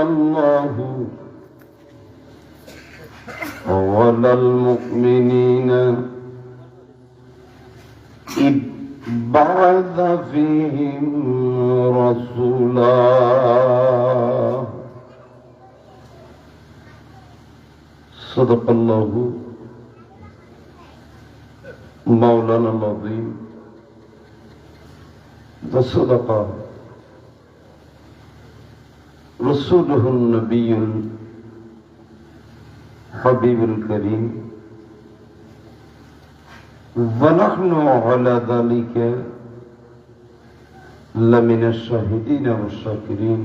الله وعلى المؤمنين إذ بعث فيهم رسولا صدق الله مولانا العظيم وصدق رسوله النبي الحبيب الكريم ونحن على ذلك لمن الشاهدين والشاكرين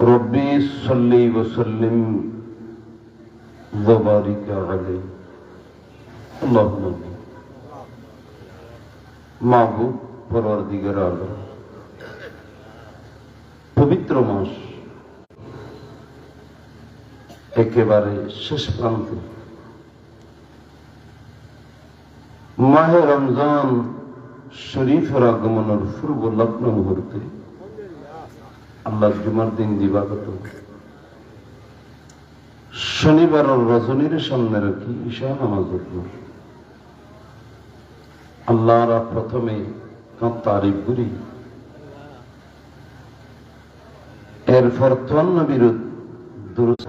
ربي صل وسلم وبارك عليه اللهم آمين মাহবুব পরওয়ারদিগার আলম পবিত্র মাস একেবারে শেষ প্রান্তে মাহে রমজান শরীফের আগমনের পূর্ব লগ্ন মুহূর্তে আল্লাহ জুমার দিন দিবাগত শনিবার রজনীর সামনে রাখি ঈশা নামাজ আল্লাহরা প্রথমে তাঁর তারিফ করি, এরপর তোর নবীর দুরূদ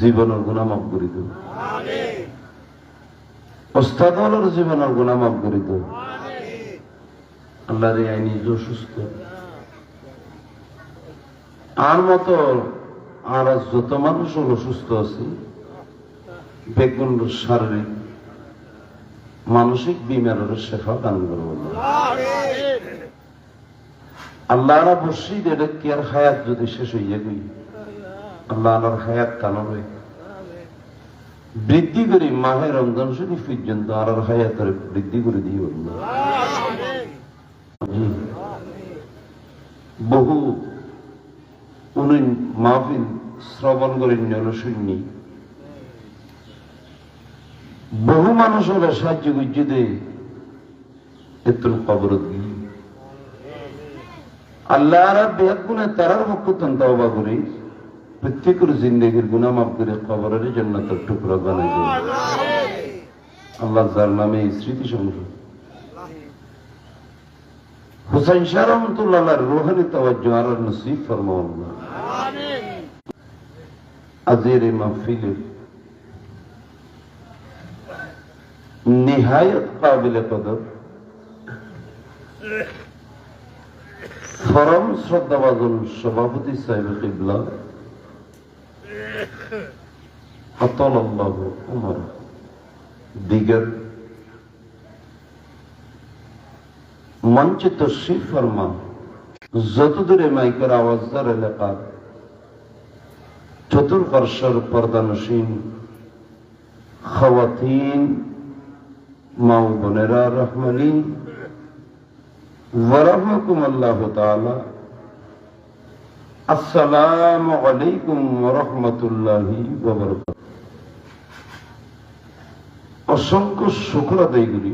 জীবনের গুনাহ মাফ করে দেব, ওস্তাদ হলোর জীবনের গুনাহ মাফ করে দেব। আল্লাহর এই নিজে সুস্থ আর মতো আর যত মানুষ হলো সুস্থ আছে, বেগুন শারীরিক মানসিক বিমারের শেফা দান করবো আল্লাহ বসিদ এটা কি আর হায়াত যদি শেষ হইয়া গই আল্লাহ আল্লাহর হায়াত টানবে বৃদ্ধি করি মাহে রমজান শরীফ পর্যন্ত আর হায়াতের বৃদ্ধি করে দিই বহু উনি মাহফিল শ্রবণ করেন শুনি বহু মানুষ ওরা সাহায্য করছে দে এত কবর আল্লাহ বেহাত গুণে তারার পক্ষ তবা করি প্রত্যেকের জিন্দগির গুনাহ মাফ করে কবরের জান্নাতের টুকরা বানাই দেব আল্লাহ যার নামে এই স্মৃতি সংগ্রহ হুসাইন শাহ রহমতুল্লাহ রুহানি তাওয়াজ্জুহ আর নসিব ফরমাও আল্লাহ আজের এই মাহফিলে নিহায়ত কাবিলে কদর ফরম শ্রদ্ধাভাজন সভাপতি সাহেব কিবলা আতালাল্লাহু উমর দিগর মঞ্চে তশরিফ ফরমা যত দূরে মাইকের আওয়াজদার এলাকার চতুর্পার্শ্বর পর্দানসীন খাওয়াতিন মা ও বোনেরা রহমানিন ওয়ারাহমাকুম আল্লাহু তাআলা আসসালামু আলাইকুম ওয়া রাহমাতুল্লাহি ওয়া বারাকাতুহু। অসংখ্য শুকর আদায় করি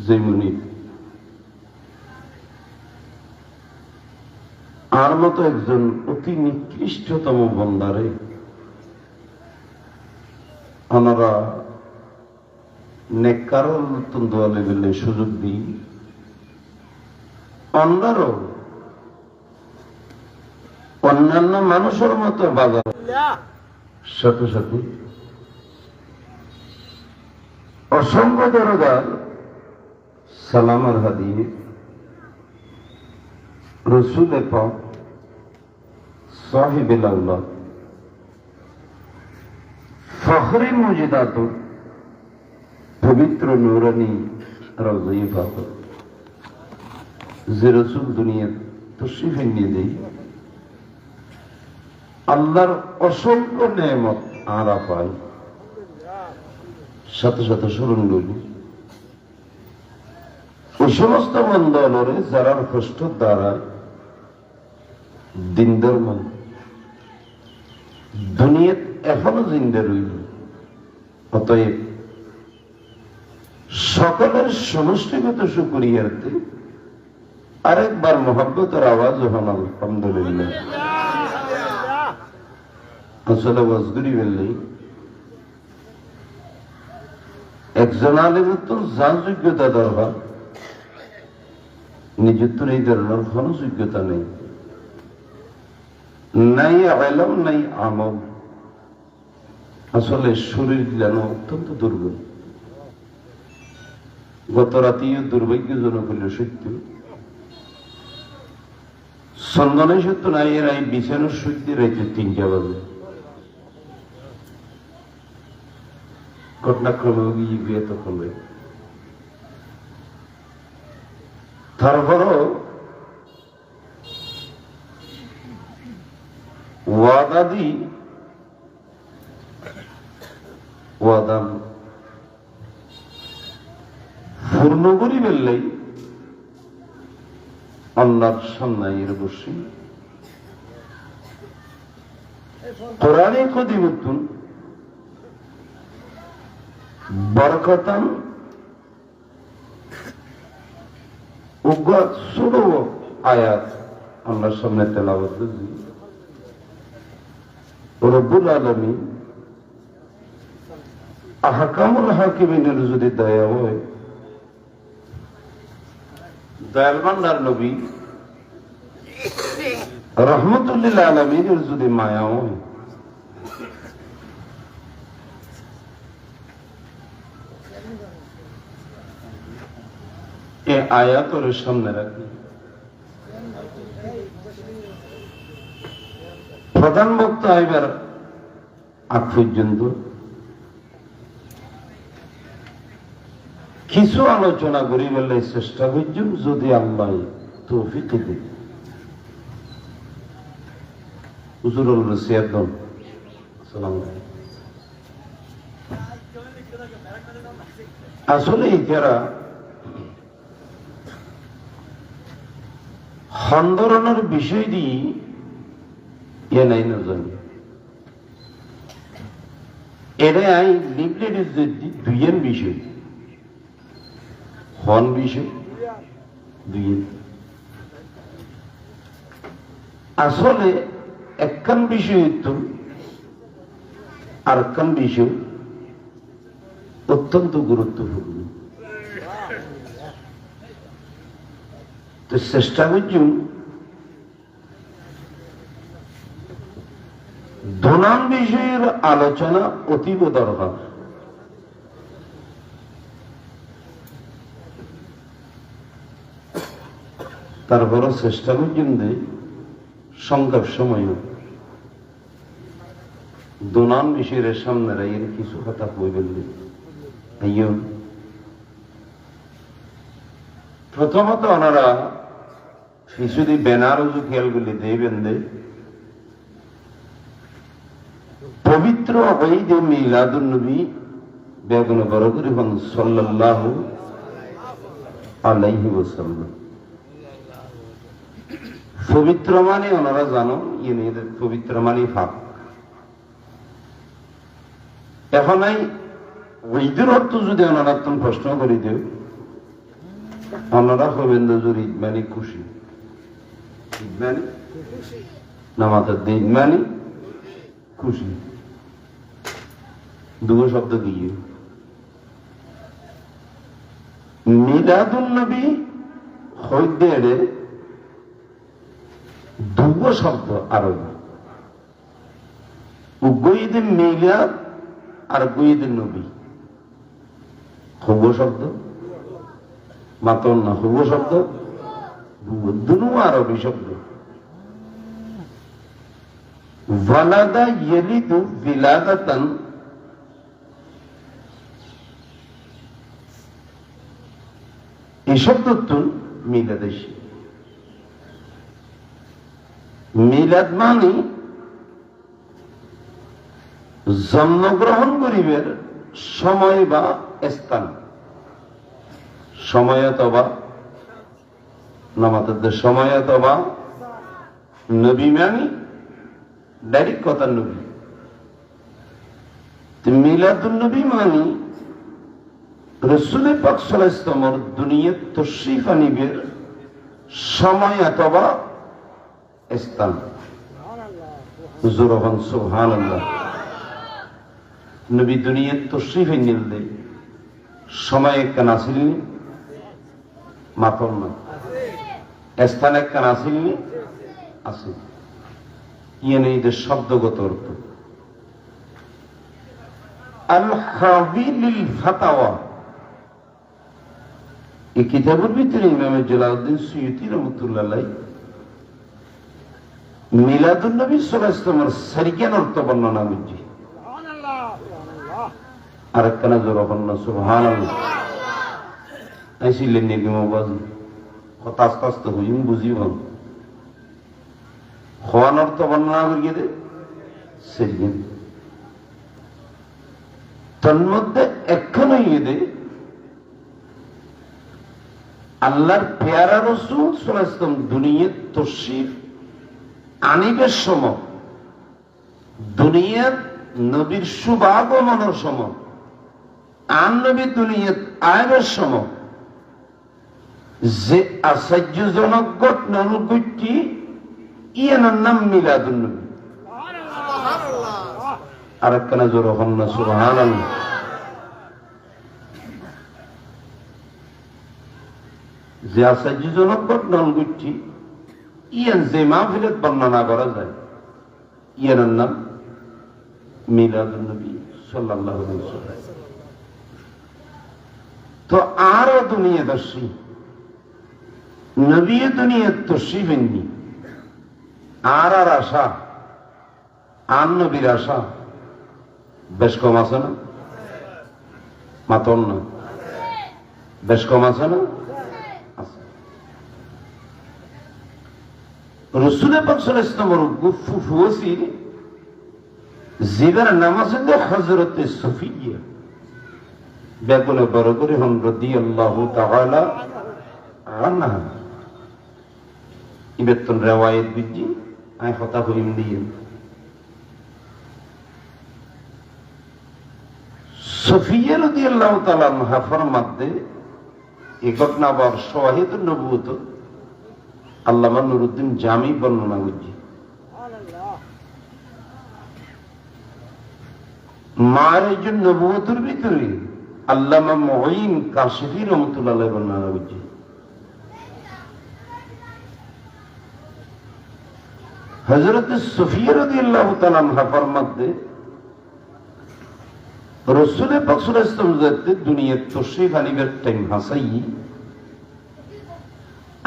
যেমনি আর মতো একজন অতি নিকৃষ্টতম বন্দারে ওনারা নেককার দোয়া লেভেলে সুযোগ দিই অন্যরও অন্যান্য মানুষের মতো বাজার সাথে সাথে অসংখ্য দরদার সালামার হাদিয়ে রসুল পাক সাহিবুল আল্লাহ ফখরে মুজিদাত পবিত্র নূরানি রওজায়ে পাক যে রসুল দুনিয়া তশরিফ নিয়ে দেই আল্লাহর অসংখ্য নেয়ামত আরা পাই সাথে সাথে স্মরণ করি ওই সমস্ত বন্ধনরে যারা কষ্ট দ্বারা দিন ধর্ম দুনিয়াত এখনো জিন্দা রইল অতএব সকলের সমষ্টিগত শুকরিয়ার্থে আরেকবার মোহাব্বতের আওয়াজ হন আলহামদুলিল্লাহ। আসলে ওয়াজগুরি বললেই একজন আলেমের তো যা যোগ্যতা দরকার, নিজের তো এই ধরনের কোন যোগ্যতা নেই, নাই আলম নাই আমল। আসলে শরীর জ্ঞান অত্যন্ত দুর্বল। গত রাতেও দুর্ভাগ্যজনক হইল সত্য, সন্ধানে সত্য নাই এর এই বিছানোর সত্যি রাইতে 3টা বাজে ঘটনাক্রমে গিয়ে তখন তারপরও ওয়াদাদি ওয়াদান পূর্ণ করি বললেই আল্লাহর সামনে বসি কোরআনে কদিমতুন বরকতান ছোট আয়াত আল্লাহর সামনে তেলাওয়াত করি। রব্বুল আলামিন আহকামুল হাকিমিনের যদি দয়া হয়, দয়াল বান্দার নবী রহমতুল্লিল আলামিনের যদি মায়া হয়, এ আয়াত ওর সামনে রাখি। প্রধান বক্তা এবার আগ পর্যন্ত কিছু আলোচনা করি বলে চেষ্টা করছুন, যদি আল্লাহ তৌফিক দেন। হুজুরুল রশিয়াদন আসসালামু আলাইকুম। আসলে এরা আন্দোলনের বিষয় দিয়ে এ নাই না জানি, এরাই লিপলেটের দুইয়ের বিষয় হন বিষয় দুই। আসলে একখান বিষয় উত্তম, আর একখান বিষয় অত্যন্ত গুরুত্বপূর্ণ। তো চেষ্টা করছুন ধনান বিষয়ের আলোচনা অতীব দরকার। তারপরও চেষ্টা করছেন যে সংক্ষেপ সময় দোনান বিষয়ের সামনে রাইয়ের কিছু কথা কইবেন। প্রথমত ওনারা শিশুদি বেনারজু খেয়ালগুলি দেবেন দে পবিত্র ঈদ মিলাদুন নবী বেগুন বড় করে সাল্লাল্লাহু আলাইহি ওয়াসাল্লাম। পবিত্র মানে ওনারা জানো ইয়ে পবিত্র মানে ফাঁক। এখন এই ঈদের অর্থ যদি ওনারা তুমি প্রশ্ন করি দেও, ওনারা হবেন নজর ঈদ মানে খুশি, ঈদ মানে নামাজের দিন মানে খুশি, দুটো শব্দ দিয়ে মিলাদুন নবী হইতে দুটো শব্দ আরব, গইদিন মিলাদ আর গইদিন নবী হব শব্দ মাত্র না, হব শব্দ দুটো আরবি শব্দ। ওয়ালাদা ইয়ালিদু বিলাদাতান, এই শব্দটি মিলাদ এসে মিলাদ মানে জন্মগ্রহণ করিবের সময় বা স্থান, সময় অথবা নামাজের সময় অথবা নবী মানে ডাইরেক্ট কথা নবী। মিলাদুন নবী মানে রসুল পাক সাল্লাল্লাহু আলাইহি ওয়াসাল্লাম দুনিয়াত তশরিফ আনিবের সময় অথবা স্থান। জোরহান সুবহানাল্লাহ। নবী দুনিয়ার তশরিফ নিল দে সময় একখান আসিলনি মাতর না, স্থান একখান আসিলনি আসিল। ইয়ে নেই যে শব্দগত অর্থ। আল হাবিলিল ফাতাওয়া, এই কিতাবের ভিতরে ইমাম জালালউদ্দিন সুয়ুতী রাহমাতুল্লাহ আলাইহি মিলাদুন নবী সাল্লাল্লাহু আলাইহি ওয়াসাল্লামের সারিকান অর্থ বর্ণনা করছি। আর একখানা জোর না সুবহানাল্লাহ। আইসিলেন নাকি মোবাজি কথা আস্তে আস্তে হইম বুঝিব হওয়ান অর্থ বর্ণনা করিয়ে দে সারিকান। তন্মধ্যে একখানা ইয়ে দে আল্লাহর পেয়ারা রাসূল সাল্লাল্লাহু আলাইহি ওয়াসাল্লাম দুনিয়ার তশরিফ আনিবের সময়, দুনিয়ার নবীর শুভাগমনের সময়, আন নবী দুনিয়াত আইবের সময় যে আশ্চর্যজনক ঘটনার ঘটটি ইয়ানার নাম মিলাদুন নবী। আর একখানা জোর হন না সুবহানাল্লাহ। যে আশ্চর্যজনক ঘটনার ঘটটি ইয়ান যে মাহফিলত বর্ণনা করা যায় ইয়ানার নাম মিলাদুন নবী সাল্লাল্লাহু আলাইহি ওয়াসাল্লাম। তো আরো দুনিয়াদর্শী নবী দুনিয়ার তশরিফ এননি আর আশা আর নবীর আশা বেশ কম আছে না? মাতন না, বেশ কম আছে না? রাসূল পাক সাল্লাল্লাহু আলাইহি ওয়াসাল্লামের ফুফুসি জিবার নাম আছে হযরত সুফিয়া বেগুন বড় করে হন রাদিয়াল্লাহু তাআলা আনহা। ইবেতন রিওয়ায়াত বিজি আই কথা হইম দিয়ে সুফিয়া রাদিয়াল্লাহু তাআলা আনহা ফরমাতে এই ঘটনা আবার শাহিদুন নবুয়ত আল্লামা নুরউদ্দিন জামি বর্ণনা করছি। মারিজুন নবুয়তের ভিতরে আল্লামা মুঈন কাশিফি রাহমাতুল্লাহ আলাইহি বর্ণনা করছি। হযরত সুফিয়া রাদিয়াল্লাহু তাআলা আনহা ফরমাতে রাসূল পাক সাল্লাল্লাহু আলাইহি ওয়াসাল্লাম যাতে দুনিয়ার তশরিফ আনিবার টাইম হাসাই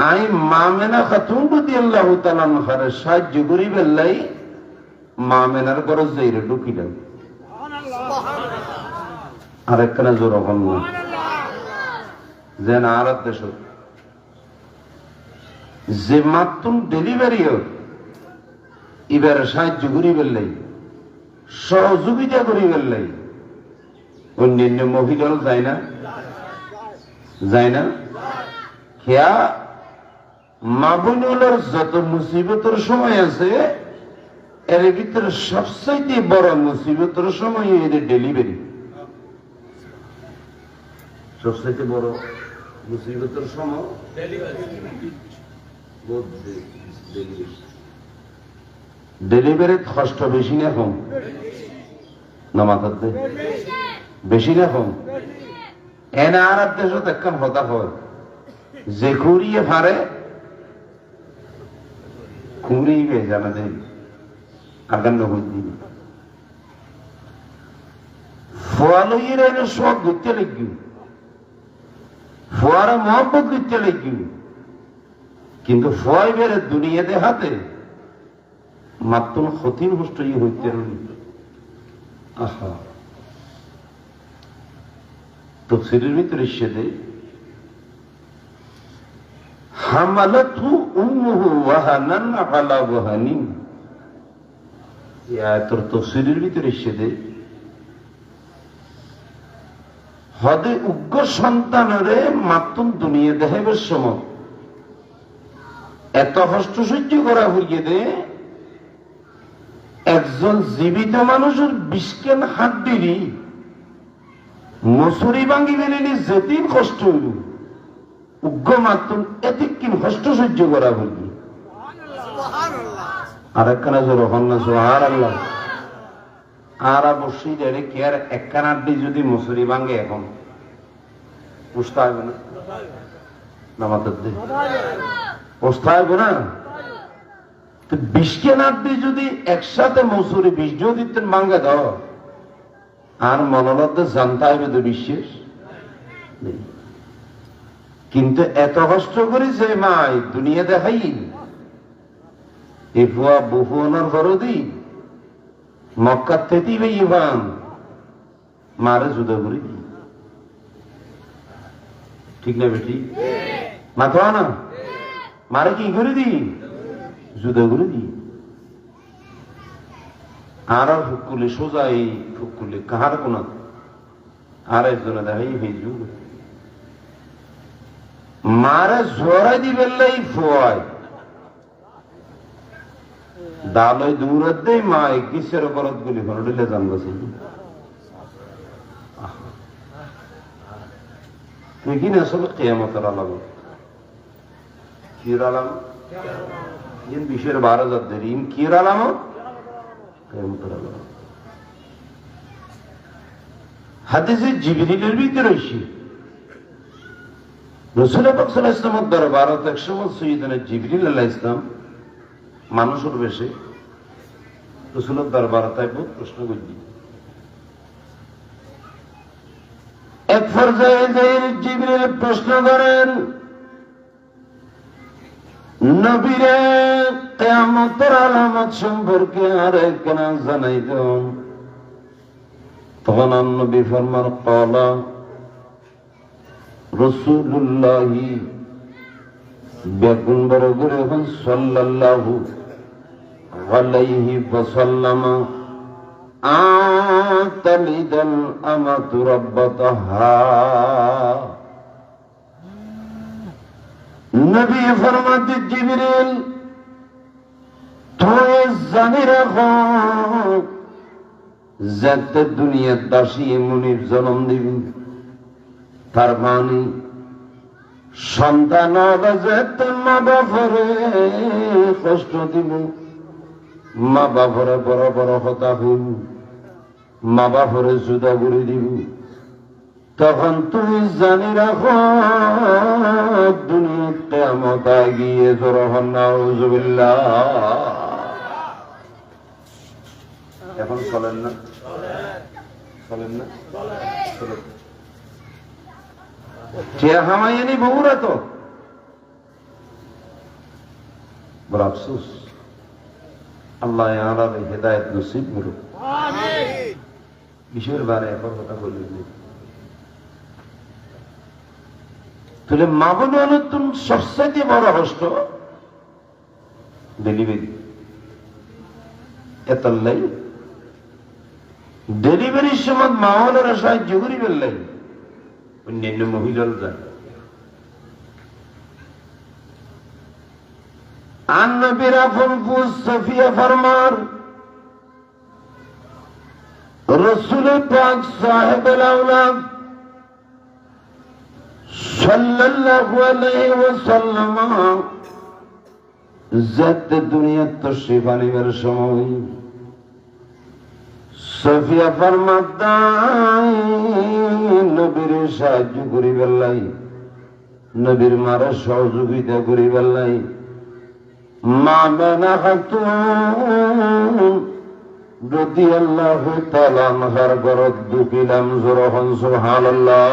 আই মামেনা খাতুন রাদিয়াল্লাহু তাআলা আনহার সাহায্য করি বেলাই মামেনার ঘরে যাইরে ঢুকিলেন। আর একখানা জোর হন না যেন আর দেশ যে মাতুন ডেলিভারিও এবার সাহায্য করি বেলাই সহযোগিতা করি বেলাই অন্যান্য মহিলাও যায় না, যায় না? খেয়া মা বোনের যত মুসিবতের সময় আছে এর ভিতরে সবচাইতে বড় মুসিবতের সময় এদের ডেলিভারি। সবচাইতে বড় মুসিবতের সময় ডেলিভারি কষ্ট বেশি না কম? না মাথাতে বেশি না কম? এনে আর দেশত একখান হতা হয় যে ঘুরিয়ে ফারে ঘুরিয়ে জানা দেয় আগান্ন হইনি ফোয়ালইয়ের এনে সব ঘুরতে লাগবে, ফোয়ারা মহব্বত ঘুরতে লাগবে, কিন্তু ফোয়াই বেড়ে দুনিয়া দেখাতে মাত্র ক্ষতির হষ্ট হইতে রইল। আহা তফসিরের ভিতরে সেদে হামালাতহু উম্মুহু ওয়াহানান আলা ওয়াহানিন, এই আয়াতের তফসিরের ভিতরে সেদে হদে উগ্র সন্তানরে মাত্র দুনিয়া দেখাইবার সময় এত কষ্ট সহ্য করা হইয়ে দে একজন জীবিত মানুষের বিষ্কেন হাত দিলি মসুরি ভাঙ্গি বেরিলি যেদিন কষ্ট হইল উগ্র মাতুন এদিকিন কষ্ট সহ্য করা বলবি আর একখানা জোর হন্না সোহার আল্লাহ আর অবশ্যই দেড়ে কি আর একখানা আড্ডি যদি মুসুরি ভাঙে এখন পুষতে হবে না নামাতের দিন পুষতে হবে না। তো 20 কেন আড্ডি যদি একসাথে মসুরি 20 যদি ভাঙে দাও আর মনোলব্ধ জানতে হবে তো বিশ্বাস নেই। কিন্তু এত কষ্ট করি যে মাই দুনিয়া দেখাই এই ফুয়া বহুয়ানোর বরদি মক্কার থেকে ইবান মারে জুদা করে দি ঠিক না বেটি মাথা না মারে কি করে দি জুদা করে দি আর ফুকুলে সোজা এই ফুকুলে কাহার কোন আর একজনে দেখাই হয়ে মারে জোরাই দি বেললাই ফোয়ায় দালয় দূরত দেই মা কিসের অপরাধ গুলি হলে জানবছি কি না আসলে কেয়ামতের আলামত কির আলামত ইন বিশ্বের 12,000 দেরি ইন কির আলামত কেয়ামতের আলামত। হাদিসে জিবরিলের ভিতরে রয়েছে রাসূল পাক সাল্লাল্লাহু আলাইহি ওয়াসাল্লামের দরবারত এক সময় সাইয়েদনা জিবরিল আলাইহিস সালাম মানুষের বেশে রাসূলের দরবারে তাই বহুত প্রশ্ন করছি। এক পর্যায়ে জিবরিল প্রশ্ন করেন নবীরে কিয়ামতের আলামত সম্পর্কে আর একখানা জানাই দাও। তখন নবী ফরমান ক্বালা রাসূলুল্লাহি বেগুন বড় করে এখন সাল্লাল্লাহু আলাইহি ওয়াসাল্লাম আতালিদাল আমাতু রাব্বাতাহা। নবী ফরমাতে জিবরিল তুমি জানি রাখো যাতে দুনিয়ার দাসী মুনির জন্ম দিবি তার মানে সন্তান যেতে মা বাপরে কষ্ট দিব মা বাপরে বড় বড় হতা হইব মা বাপরে জুদা করে দিব তখন তুমি জানি রাখো দুনিয়ার কিয়ামত গিয়ে জোর নাউজুবিল্লাহ। এখন চলেন না চলেন না চলেন হামায়ানি বউরা তো বড় আফসোস। আল্লাহ আলার হেদায়েত নসিব করুক। বিষয়ের বারে এখন কথা বললেন তাহলে মা বোন নতুন সবচাইতে বড় কষ্ট ডেলিভারি। এতলাই ডেলিভারির সময় মা বোনেরা সাহায্য করি ফেললেন অন্যান্য মহিলার যায়। আর নবীর আপন পুত্র সফিয়া ফরমান রাসূল পাক সাহেবুল আওলাদ সাল্লাল্লাহু আলাইহি ওয়াসাল্লাম জাত দুনিয়াত তশরিফ আনিবার সময় সফিয়া ফরমাদাই নবীর সাহায্য করি বেলাই নবীর মারা সহযোগিতা করি বেলাই মা মেনা খাতুন রাদিয়াল্লাহু তাআলা আনহার ঘরত ঢুকিলাম জোরহন সুবহানাল্লাহ।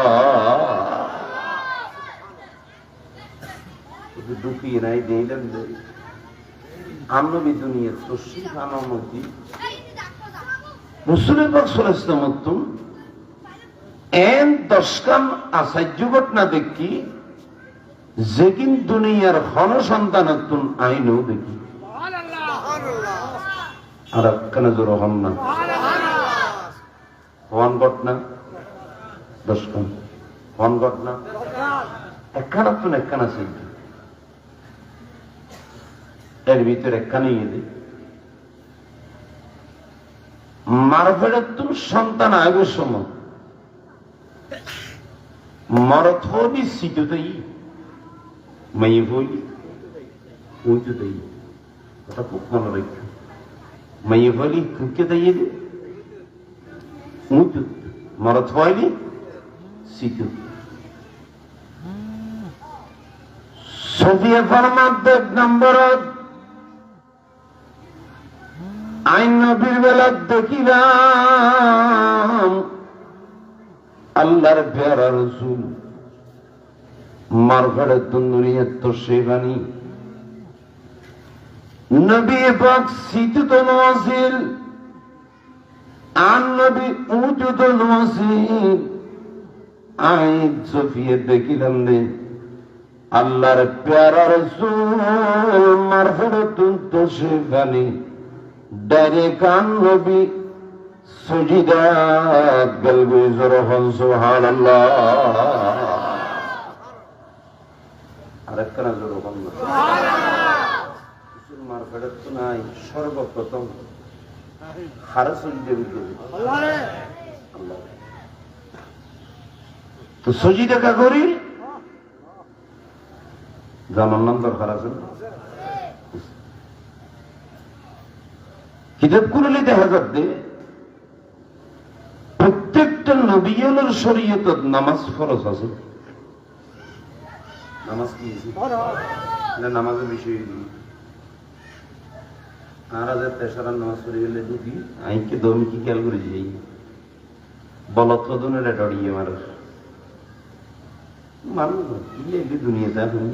ঢুকিয়ে নাই দিলাম আমি দুনিয়ার তশরিফ আনার মধ্যে রাসূল পাক সাল্লাল্লাহু আলাইহি ওয়াসাল্লাম এন দশকান আশ্চর্য ঘটনা দেখি যেকিন দুনিয়ার হন সন্তানাতুন আইনও দেখি আর একখানা জোর হন না হন ঘটনা দশকান হন ঘটনা একখানা তুন একখানা সেই এর ভিতরে একখানেই এদি মারফেরের তুন সন্তান আইবের সময় মরথবি সিটুতেই মাইয়ে বই ওই তো দেই কথা খুব মনে রাখো মাইয়ে বলি কুকে দিয়ে দে উঁচু মরত হয়নি সিটু সফিয়া ফরমাদ এক নম্বরত আইন নবীর বেলা দেখিলাম আল্লাহর প্যারা রসুল মারফাড়ের দুনিয়ার তো সেবানি নবী পাক সিটু তো নওয়াজিল আর নবী উঁচু তো নওয়াজিল আইন সফিয়া দেখিলাম রে আল্লাহর প্যারা রসুল মারফাড়ের তো সেবানি ডাইরেক্ট আন নবী সুজিদাত গলবে জরফন সুবহানাল্লাহ আরেকখানা জরফন সুবহানাল্লাহ মারফাড়ের তো নাই সর্বপ্রথম খারসুল দেবী আল্লাহ আল্লাহ তো সুজিদা কা করি জানার নাম দরকার আছে কিতাব করলে দেখা যাচ্ছে প্রত্যেকটা নবীর শরীয়ত নামাজ ফরজ আছে নামাজ কি না নামাজের বিষয় আর আজ তেসারার নামাজ পড়ে গেলে যদি আইনকে দম কি খেয়াল করে যাই বলৎদনের ডরিয়ে মানুষ মানুষ কি দুনিয়াতে এখন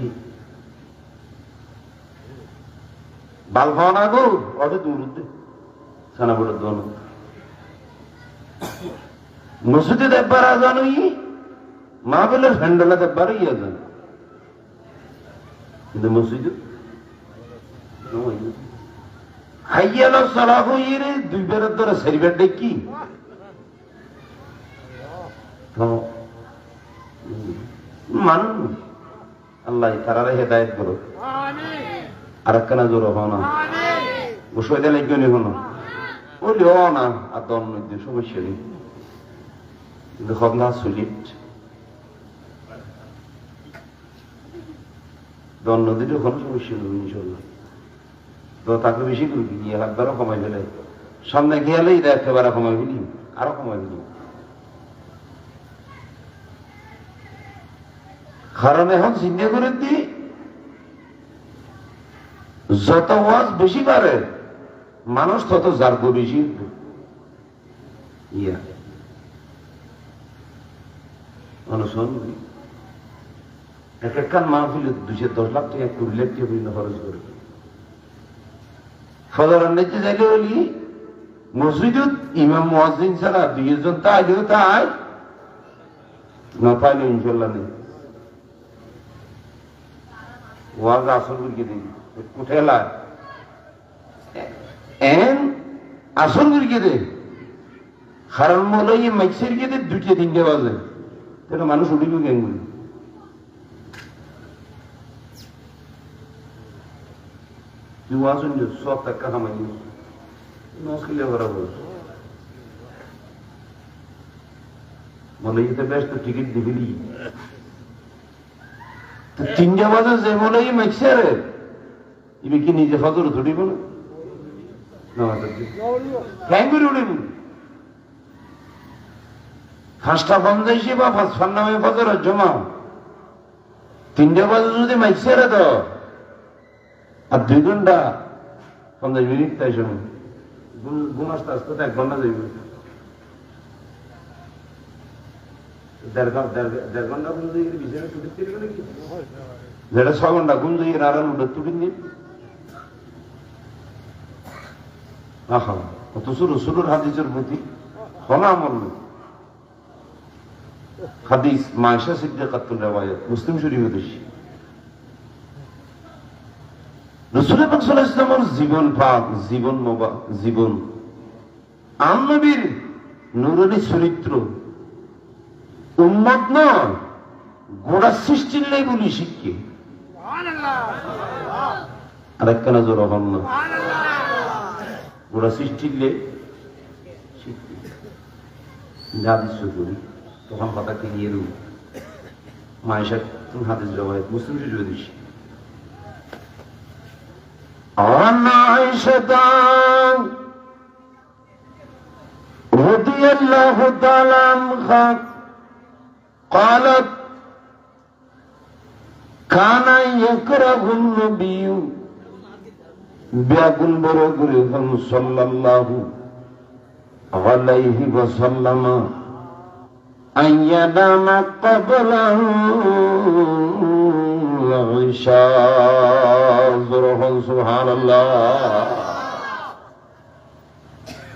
বাল খাওয়া না গো অর্ধে দূর উঠতে ছানা বড় দোন মসজিদে দেখবার আজান মা বলে হ্যান্ডেলা দেখবার আজান কিন্তু মসজিদ হাইয়াল সারা হইয়ে রে দুই বেড়ার ধরে সারিবার ডেকি মানুষ আল্লাহ তারা হেদায়ত করো আর একখানা জোর হও না বসে দিলে কেউ হলো বলি ও না আর দম নদী সমস্যা নেই কিন্তু খবনা সুলিট দম নদীর ওখানে সমস্যা নেই ইনশাল্লাহ তো তাকে বেশি করবি গিয়ে একবারও কমাই ফেলে সামনে গিয়ালেই একেবারে কমাই ফেলি আরো কমাই ফেলি কারণ এখন চিন্তা করে দি যত ওয়াজ বেশি পারে মানুষ তত জার্গ বেশি ইয়া অনুসরণ এক একখান মাহফিল 210 লাখ টাকা 20 লাখ টাকা পর্যন্ত খরচ করে ফজর নিতে যাইলে বলি মসজিদত ইমাম মুয়াজ্জিন ছাড়া দুইজন তা আইলেও তাই না পাইলে ইনশাল্লাহ নেই ওয়াজ আসর করে দিই উঠেলা এন আসর করে দে হারাম মলাই মাইক্সের গিয়ে 2-3 বাজে তাহলে মানুষ উঠিব কেন তুই ওয়াজ সব টাকা কামাই নসলে বরাবর মলাই তো বেশ তো টিকিট দিবি 3 বাজে যে মলাই মাইক্সের ইবে কি নিজে ফজর ধরিব না কেন করে উঠিব 5টা পঞ্চাশে বা 55 ফজর জমা 3 বাজে যদি মাইক্সের তো আর 2 ঘন্টা 50 মিনিট তাই সময় ঘুম আসতে আসতে 1 ঘন্টা যাইব 1.5 ঘন্টা ঘুম দিয়ে বিছানা ছুটি ফিরবে নাকি যেটা 6 ঘন্টা ঘুম দিয়ে আরাম উঠে ছুটি নিয়ে আহা অত রসুলের হাদিসের প্রতি হলা আমল হাদিস মায়েশা সিদ্দিকাতুর riwayat মুসলিম শরীফে দেখি রাসূল পাক সাল্লাল্লাহু আলাইহি ওয়াসাল্লামের জীবন পাক জীবন নবীর নূরানী চরিত্র উম্মত নয় গোড়া সৃষ্টির লাই বলি শিখকে আরেকখানা জোর হন না গোড়া সৃষ্টির লাই শিখকে হাদিস করি তখন কথা কি নিয়ে রূপ মায়েশা হাদিস riwayat মুসলিম শরীফে দেখি عن عائشة رضي الله تعالى عنها قالت كان يكره النبي بيقول برغرهم صلى الله عليه وسلم أن ينام قبل العشاء سبحان الله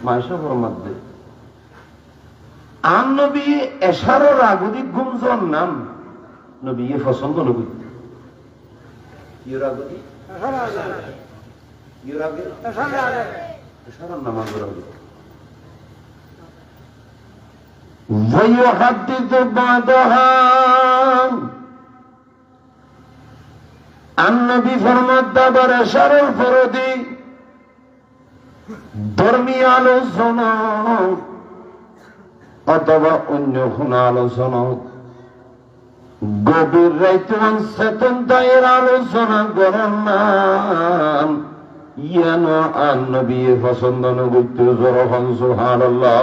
মাইশা ফরমাতে আন নবী এশারের আগুদি ঘুমজন নাম নবী এ পছন্দ নবী ইয়ের আগুদি ইয়ের আগে এশারের নামাজ পড়বে ويحدث بعدها النبي فرماد দাবার এশারের ফরদি ধর্মীয় আলোচনা অথবা অন্য কোনো আলোচনা গভীর রাইতে চেতন দায়ের আলোচনা করেন না ইয়ান আন নবী পছন্দ নগত্য জরহন সুবহানাল্লাহ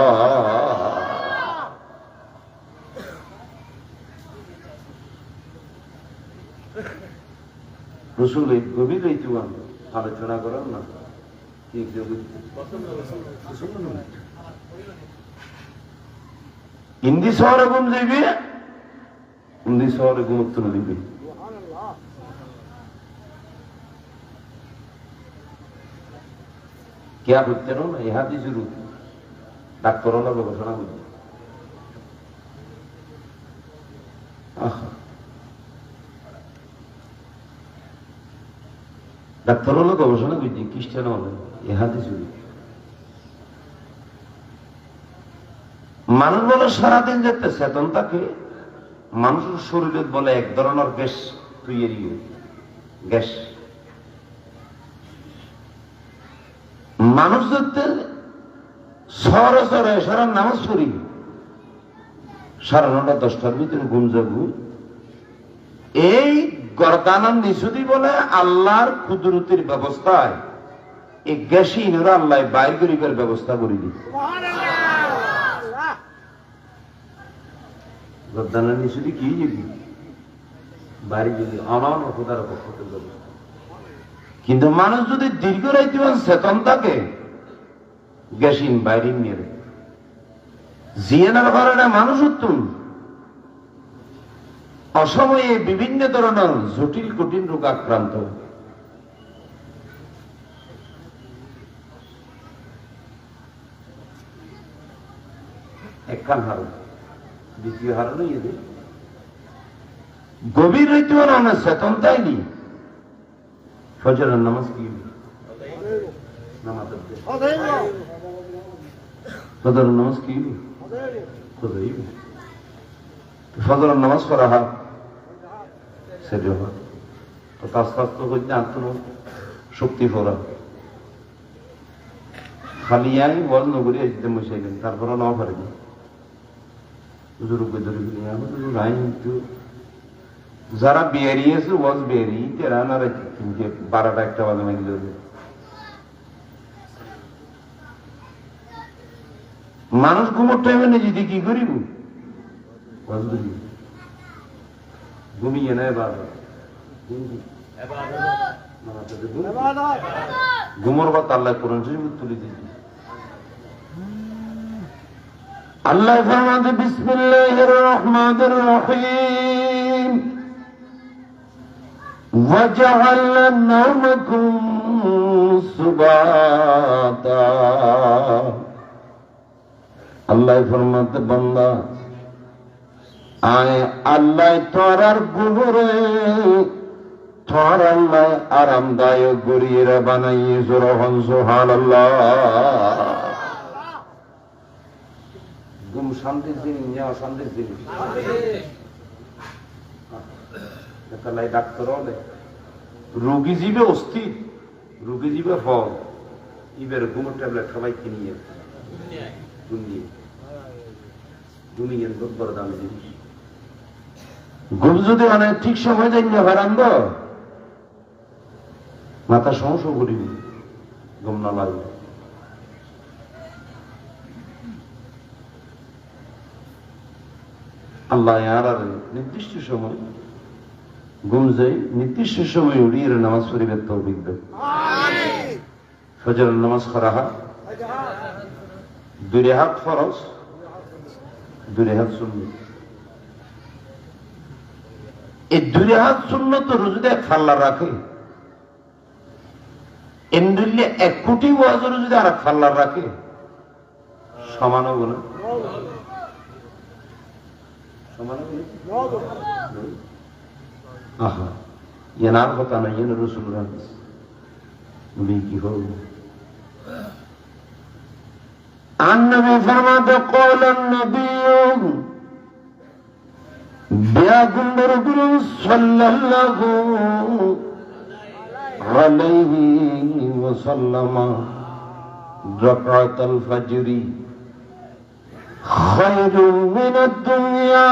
রসুল এই গভীর রাইতে আলোচনা করেন না হিন্দি শহরে ঘুম যাইবে হিন্দি শহরে ঘুমত্তর দিবে क्या করতে না ইহাদি শুরু ডাক্তার গবেষণা করতে ডাক্তার হলো গবেষণা করছি খ্রিস্টান হলে ইহাদি শুরু মানুষ বলে সারাদিন যেতে চেতন থাকে মানুষের শরীরে বলে এক ধরনের গ্যাস তৈরি গ্যাস মানুষ যেতে শহরে শহরে সারা নামাজ পড়ি 9:30 10টার ভিতরে ঘুম যাবো এই গরদানার নিশুদি বলে আল্লাহর কুদরতের ব্যবস্থায় এই গ্যাসি ইনরা আল্লাহ বাইর করিবার ব্যবস্থা করে দিই গরদানার নিশুদি কি যাবি বাড়ি যদি অনান খোদার পক্ষ থেকে কিন্তু মানুষ যদি দীর্ঘ রাইতে চেতন থাকে গ্যাসিন বাইরে নিয়ে জিয়ানার কারণে মানুষ উত্তম অসময়ে বিভিন্ন ধরনের জটিল কঠিন রোগ আক্রান্ত একখান হারণ দ্বিতীয় হারণ গভীর রইতে অনেক চেতন তাইনি ফজরের নামাজ কি ফজরের নামাজ কি ফজরের নামাজ পড়া হয় সেটা হয় আস্তে আস্তে করতে আত্ম শক্তি পড়া খালি আই বল নগরী আসতে বসাইলেন তারপরে নাও পারেনি যারা বেরিয়েছে ওয়াজ বেরিয়ে তেরা না 12টা 1টা বাজে মাইল মানুষ ঘুমোর টাইমে নিজে দিয়ে কি করিব ঘুমিয়ে নেয় বারবার ঘুমোর বা আল্লাহ কোরআন শরীফ তুলে দিয়েছি আল্লাহ ফরমাতে বিসমিল্লাহির রহমানির রহিম وجعلنا نومكم سباتا আল্লাহ ফরমাতে বান্দা আয় আল্লাহ তোরার গুবরে তোর আল্লাহ আরামদায়ক গড়িয়ে বানাইয়ে জোরহন সুবহানাল্লাহ ঘুম শান্তির জিনিস না অশান্তির জিনিস ডাক্তার হলে রোগী জীবে অস্থির রোগী জীবে ফল ইবের ঘুমের ট্যাবলেট সবাই কিনিয়ে দুনিয়ার বড় দামি জিনিস ঘুম যদি অনেক ঠিক সময় যাই হারান মাথা সমস্যা করিবি ঘুম না লাগবে। আল্লাহ আর নির্দিষ্ট সময় ঘুম যাই, নির্দিষ্ট সময় উড়িয়ে নামাজ পড়িবে তৌফিক দেন। ফজরের নামাজ করা দুই হাত ফরজ, দুই হাত সুন্নত। এই দুই হাত সুন্নত রোজা এক ফাল্লা রাখে, এন্ডুল্লে 1 কোটি ওয়াজের যদি আর এক ফাল্লা রাখে সমান হবে না? সমান হবে? আহা, এনার কথা না, এনে রসুল হাদিস নবী কি হবে। النبي فرماته قال النبي بياكم رجل صلى الله عليه وسلم ركعة الفجر خير من الدنيا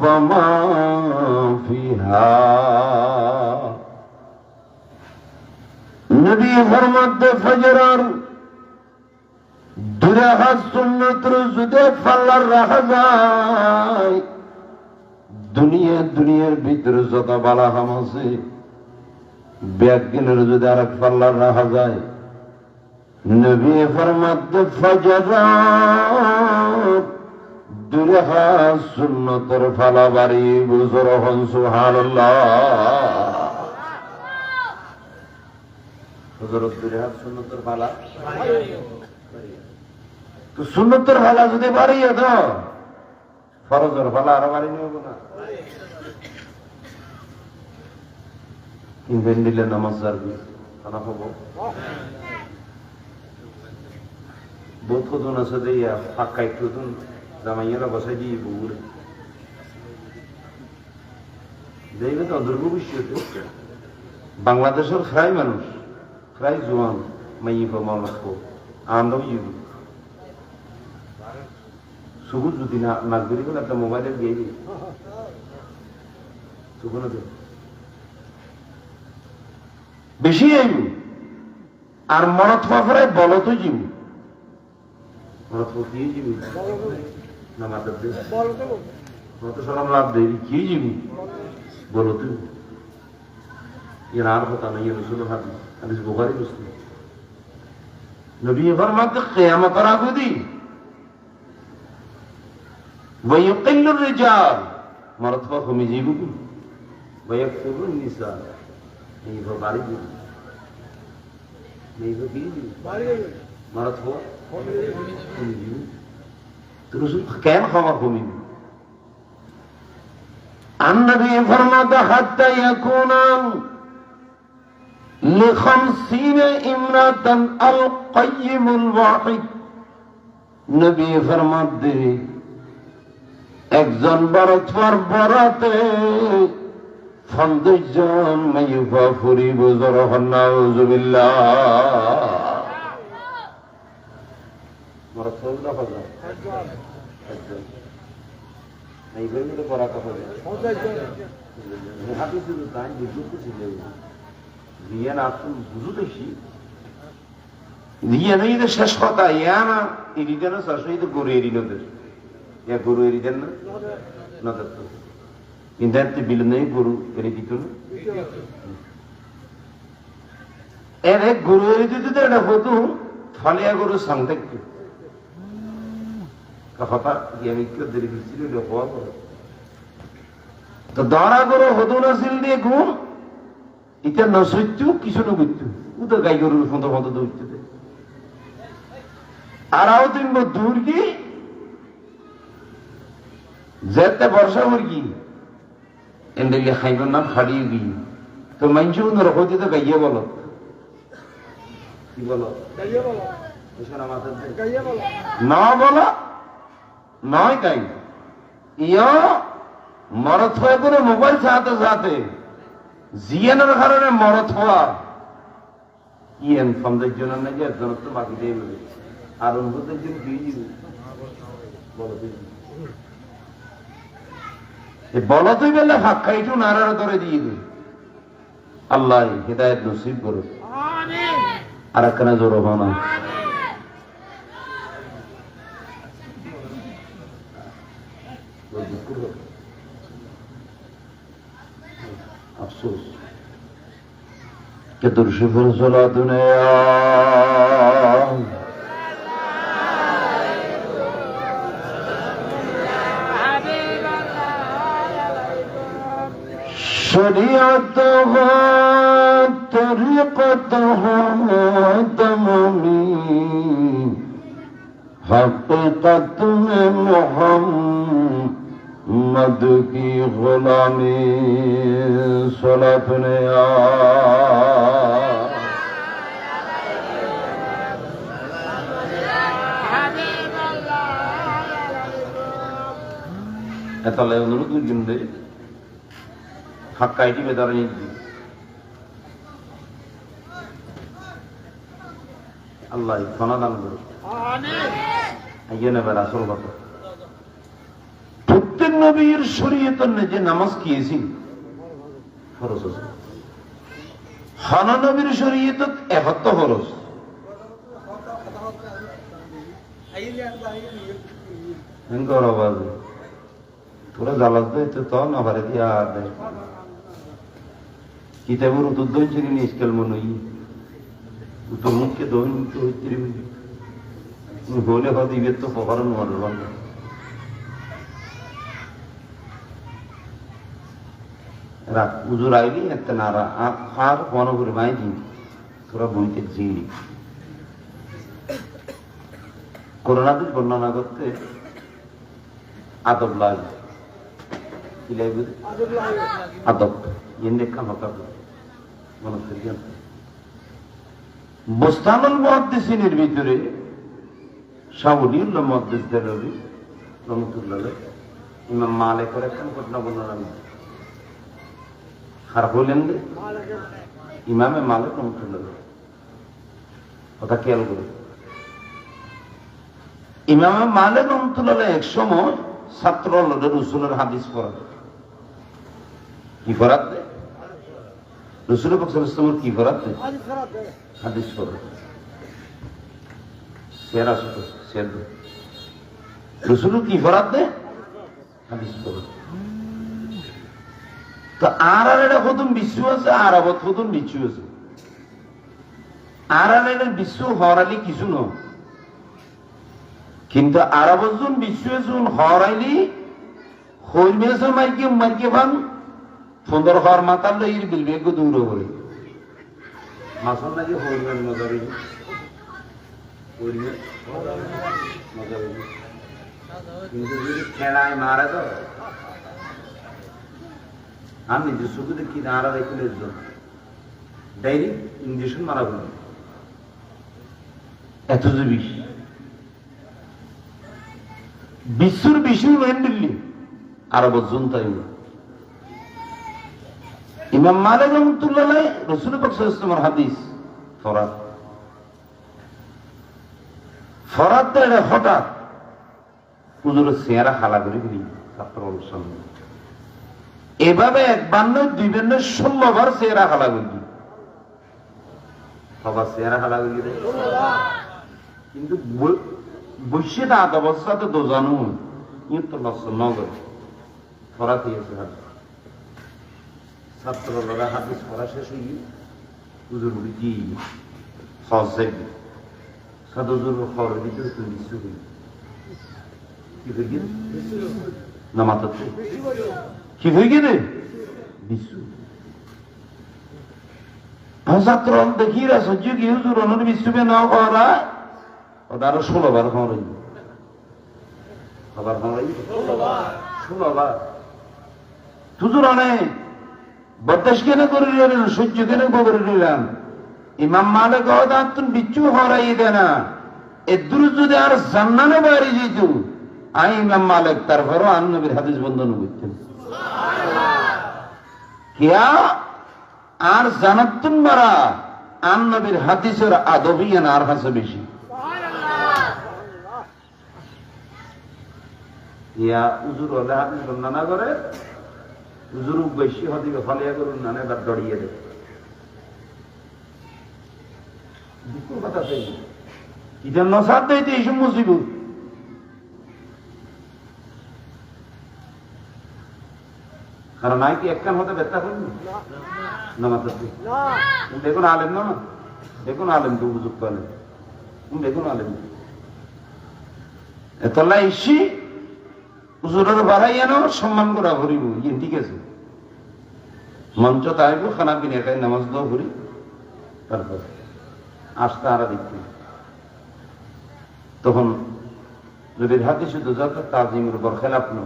وما فيها নবী ফরমাতে ফজরের দুই রাকাত সুন্নাত রোজা ফাল্লার রাখা যায়, দুনিয়ার ভিতরে যত বালা কাম আছে ব্যাগিনের যদি আর এক ফাল্লার রাখা যায়। নবী ফরমাতে ফজরের দুই রাকাত সুন্নাতের ফালা বাড়ি বুজুর হন সুবহানাল্লাহ। সুন্নতের ভালা তো সুন্নতের ভালা যদি বাড়িয়ে দাও, ফরজের ভালা আরো বাড়ি নিব না। ইনভেন্ট দিলে নামাজ যাবি খানা হবো বহুত কজন আছে যে ফাঁকা একটু জামাইয়েরা বসাই দিয়ে বউরে দেখবে তো অদূর ভবিষ্যতে বাংলাদেশের প্রায় মানুষ, প্রায় জোয়ান মাইবা মানব আমরাও ইউবি সুগুর যদি নাক বেরিয়ে গেলে একটা মোবাইলে দিয়ে দিই বেশি আইব আর মনত ফাফরে বলো তো জিবি মনত দিয়ে জিবি না মাতার দিয়ে মত সালাম লাভ দেবি কি জিবি বলো তুই আর কথা নাই রসুল হাদিস হাদিস বুখারী মুসলিম। নবী ফরমাতে কিয়ামতের আগে ওয়ায়ুকিল্লুর রিজাল মরদ কমে যাবে ওয়ায়াকসুরুন নিসা এই বাড়ি যাবে नहीं तो की मरद हो तो रसूल कैन खबर भूमि النبي فرماته حتى يكون لخمسين امرأة القيم الواحد নবী ফরমাতে একজন বরতফর বরাতে 50 জন মাইফা ফুরি বুজর নাউজুবিল্লাহ বরতফর না ফাজা একজন এই বইতে বরাতে হবে 50 জন হাদিসে তাই বুঝতে ছিল রিয়ান আসল বুঝুতেছি রিয়ান এই শেষ কথা ইয়ানা ইরিদান সাশইতে গরে এরিনদের ইয়া গরু এরিদান না না তো ইন্দাতে বিল নেই গরু এরি দিত না এরে গরু এরি দিত এটা হতো ফালিয়া গরু সাংতে কথা আমি কি দেরি দিছিল হওয়া তো দাঁড়া গরু হতো না সিল দিয়ে ঘুম এটা নসইতু কিছু না বুঝতু উদা গাই গরুর ফন্ত ফন্ত দৌড়তে দে আরাও দিন দূর কি যেতে বর্ষা মুরগি এন্ডেলে খাইবার নাম হারিয়ে গিয়ে তো মানুষ হইতে তো গাইয়ে বলো কি বলো না বলো নয় তাই ইয়া মরত হয়ে করে মোবাইল চাহাতে চাহাতে জিয়ানের কারণে মরত হওয়া ইয়েন সন্দেহ জন্য না যে একজন তো বাকি দিয়ে নেবে আর অনুভূতের জন্য কি বলো বলো তুই বললে ফাঁকা একটু নাড়ার ধরে দিয়ে দিই আল্লাহ হিদায়াত নসিব করুন। আর একখানে জোর হবো না। अफसोस कि दुर्शिफर सला दुनिया शरीयत हो तरीक़त हो तमामी हकीकत में मोहम्मद की गुलामी सलात ने এতলে অনুরোধ করছেন হাক্কাইটি বেদারে আল্লাহ খানা দান করুন। আসল কথা প্রত্যেক নবীর শরীয়তের যে নামাজ কিয়েছি ফরজ আছে, হানা নবীর শরীয়ত 71 ফরজ। তোরা জ্বালাস দেয় তো না পারে দিয়া দেয় কিতাবের উত্তর দই চিনি নিষ্কাল মনে উত্তর মুখকে দই হলে হয়তো ইবের তো পকার নোয়ার বাংলা রাত উজুর আইলি একটা নারা আর মনে করে মাই দিন তোরা বইতে চিনি করোনাদের বর্ণনা করতে আদব লাগে আদব ইন্দেখান হতা মনে করি বোস্তানুল মুহাদ্দিসিনের ভিতরে শাহুলিউল্লাহ মুহাদ্দিস দেলভী রহমাতুল্লাহ ইমাম মালিকের একখান ঘটনা বর্ণনা খারাপ হইলেন ইমামে মালিক রহমাতুল্লাহ কথা খেয়াল করে ইমামে মালিক রহমাতুল্লাহ এক সময় ছাত্র রসুলের হাদিস পড়া কি ফরাত দেয় রসুল পাক সাল্লাল্লাহু আলাইহি ওয়াসাল্লামের কি ফরাত দেয় হাদিস পড়া সেরা শের রসুল কি ফরাত দেয় হাদিস পড়া। তো আর এটা কদম বিশ্ব আছে আর আবত কদম বিশ্ব আছে আর এটা বিশ্ব হরালি কিছু ন কিন্তু আরবজন বিশ্ব হরাইলি হইমেছে মাইকে ভান সুন্দর হওয়ার মাতার লইর বিলবে দূর করে মাসন নাকি হইমের মজারি কিন্তু যদি খেলায় মারে তো আমি যে শুধু দেখি নারা রেখে ডাইরেক্ট ইঞ্জেকশন মারা হল এত যে বিষ বিশ্বর বিশ্বর মেন দিল্লি আরব তাই ইমাম মালিক রহমাতুল্লাহ রাসূল পাক সাল্লাল্লাহু আলাইহি ওয়াসাল্লামের হাদিস ফরাত ফরাত এটা হঠাৎ হুজুরের চেহারা হালা করে দিলি ছাত্রর সামনে এভাবে একবার নয় দুইবার নয় 16 বার চেহারা হালা করে দিল সবার চেহারা হালা করে দিল কিন্তু বসে না আধা অবস্থাতে তো জানো ইয়ে তো লক্ষণ নগর ফরাত হয়েছে ছাত্ররা হাদিস পড়া শেষ হয়ে হুজুর বলি কি সহজে সাদুজুর খবর দিতে তুমি বিশ্ব কি হয়ে গেল না মাতাতে কি হয়ে গেলে বিশ্ব ছাত্র দেখিরা সহ্য কি হুজুর অন্য বিশ্বকে নাও করা ওটা আরো 16 বার খবর খবর খবর 16 বার হুজুর অনেক বদাস কেন করে নিলেন সহ্য কেন করে নিলেন ইমাম মালিক তুমি বিচ্ছু হরাই দে না এদুর যদি আর জান্নানে বাইরে যেত আই ইমাম মালিক তারপরও আন নবীর হাদিস বন্ধন করতেন কিয়া আর জানাতুন মারা আন নবীর হাদিসের আদবিয়ান আর কাছে বেশি ইয়া উজুর হলে হাদিস বর্ণনা করে হুজুর বেশি হদিকে ফালিয়া করুন না এবার দড়িয়ে দেবে দুঃখের কথা তাই এটা নসাদ দেয়তে এইসব মুসিবত কারণ নাই কি একখান হতে ব্যথা করেন না মাত্র দেখুন আলেম না দেখুন আলেম তো উপযুক্ত আলেম দেখুন আলেম এতলা ইসি হুজুরের বাড়াই এনো সম্মান করা করিব ইয়ে ঠিক আছে মঞ্চ তাইব খানা কিনে খাই নামাজ দাও করি তারপর আসতে আরা দেখতে তখন নবীর হাতে শুধু যত তাজিমের উপর খেলাপ নো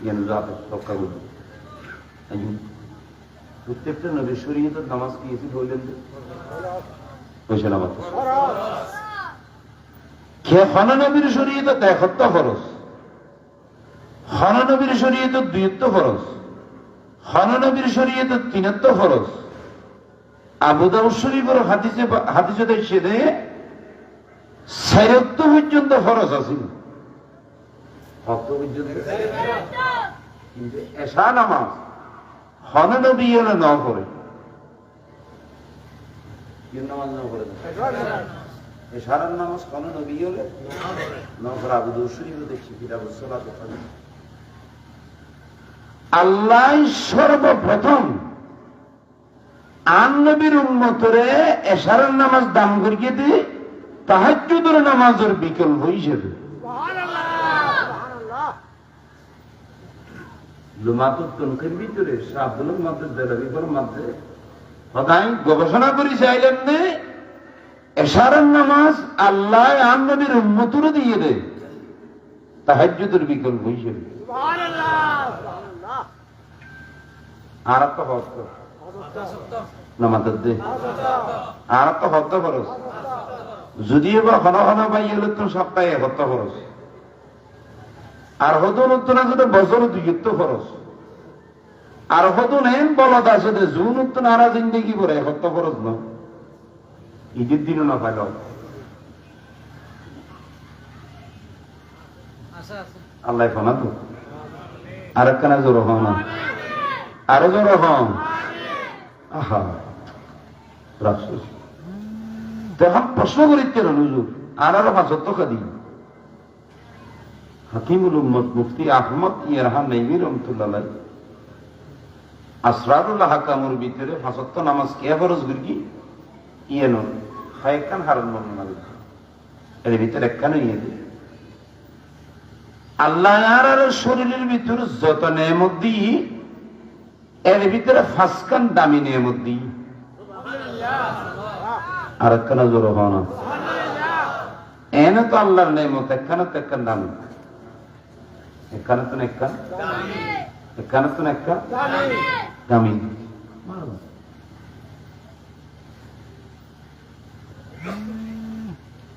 জ্ঞান যাতে রক্ষা করবে প্রত্যেকটা নবীর শরীয়তের নামাজ কি এসে বললেন পয়সা নামাজ কে হন নবীর শরীয়তে একত্ব খরচ হন নবীর শরীয়তে দুইত্ব খরচ হন নবীর শরীয়তে তিনত্ব খরচ আবু দাউদ শরীফের হাদিসে দেখছে যে সাইরত্ব পর্যন্ত খরচ আছে কিন্তু এশা নামাজ হন নবী হলে ন করে নামাজ ন করে এশারার নামাজ হন নবী হলে ন করে আবু দাউদ শরীফে দেখছি কিতাবুস সালাত আল্লাহ সর্বপ্রথম আন নবীর উম্মতরে এশারার নামাজ দান করিয়ে দিয়ে তাহাজ্জুদের নামাজের বিকল্প হিসেবে লুমাতুল তনখের ভিতরে শাহদুলের মধ্যে দেলাবিকর মধ্যে সদাই গবেষণা করে চাইলেন যে এশারার নামাজ আল্লাহ আন নবীর উম্মতরে দিয়ে দেয় তাহাজ্জুদের বিকল্প হিসেবে আর একটা হস্ত নামাজের দে আর একটা হত্য খরচ যদিও বা ঘন ঘন পাই গেলে তো সপ্তাহে হত্যা খরচ আর হতুন উত্তনা যদি বছর দুইত্ব খরচ আর হতুন এন বলদ আছে জুন উত্তন আরা জিন্দগি করে হত্যা খরচ ন ঈদের দিনও না পাইল আল্লাহ ফোনা তো আর একখানা জোর হন আরো জোর হন আহা রাখছিস তখন প্রশ্ন করিতে হুজুর আর আরো 75 টাকা দিই হাকিমুল উম্মত মুফতি আহমদ ইয়ারহাম নাইমি রহমাতুল্লাহ আলাইহি আসরারুল হাকামুর ভিতরে 75 নামাজ কে ফরজ করি ইয়েনো হায়কান হারান মনে এর ভিতরে একখানে ইয়ে দিই আল্লাহ আর শরীরের ভিতরে যত নেয়ামত দিই এর ভিতরে ফাসকান দামি নেয়ামত দিই আর একখানা জোর হওয়া না এনে তো আল্লাহর নেয়ামত একখানে তো একখান দামি এখানে তো একখান এখানে তো একখান দামি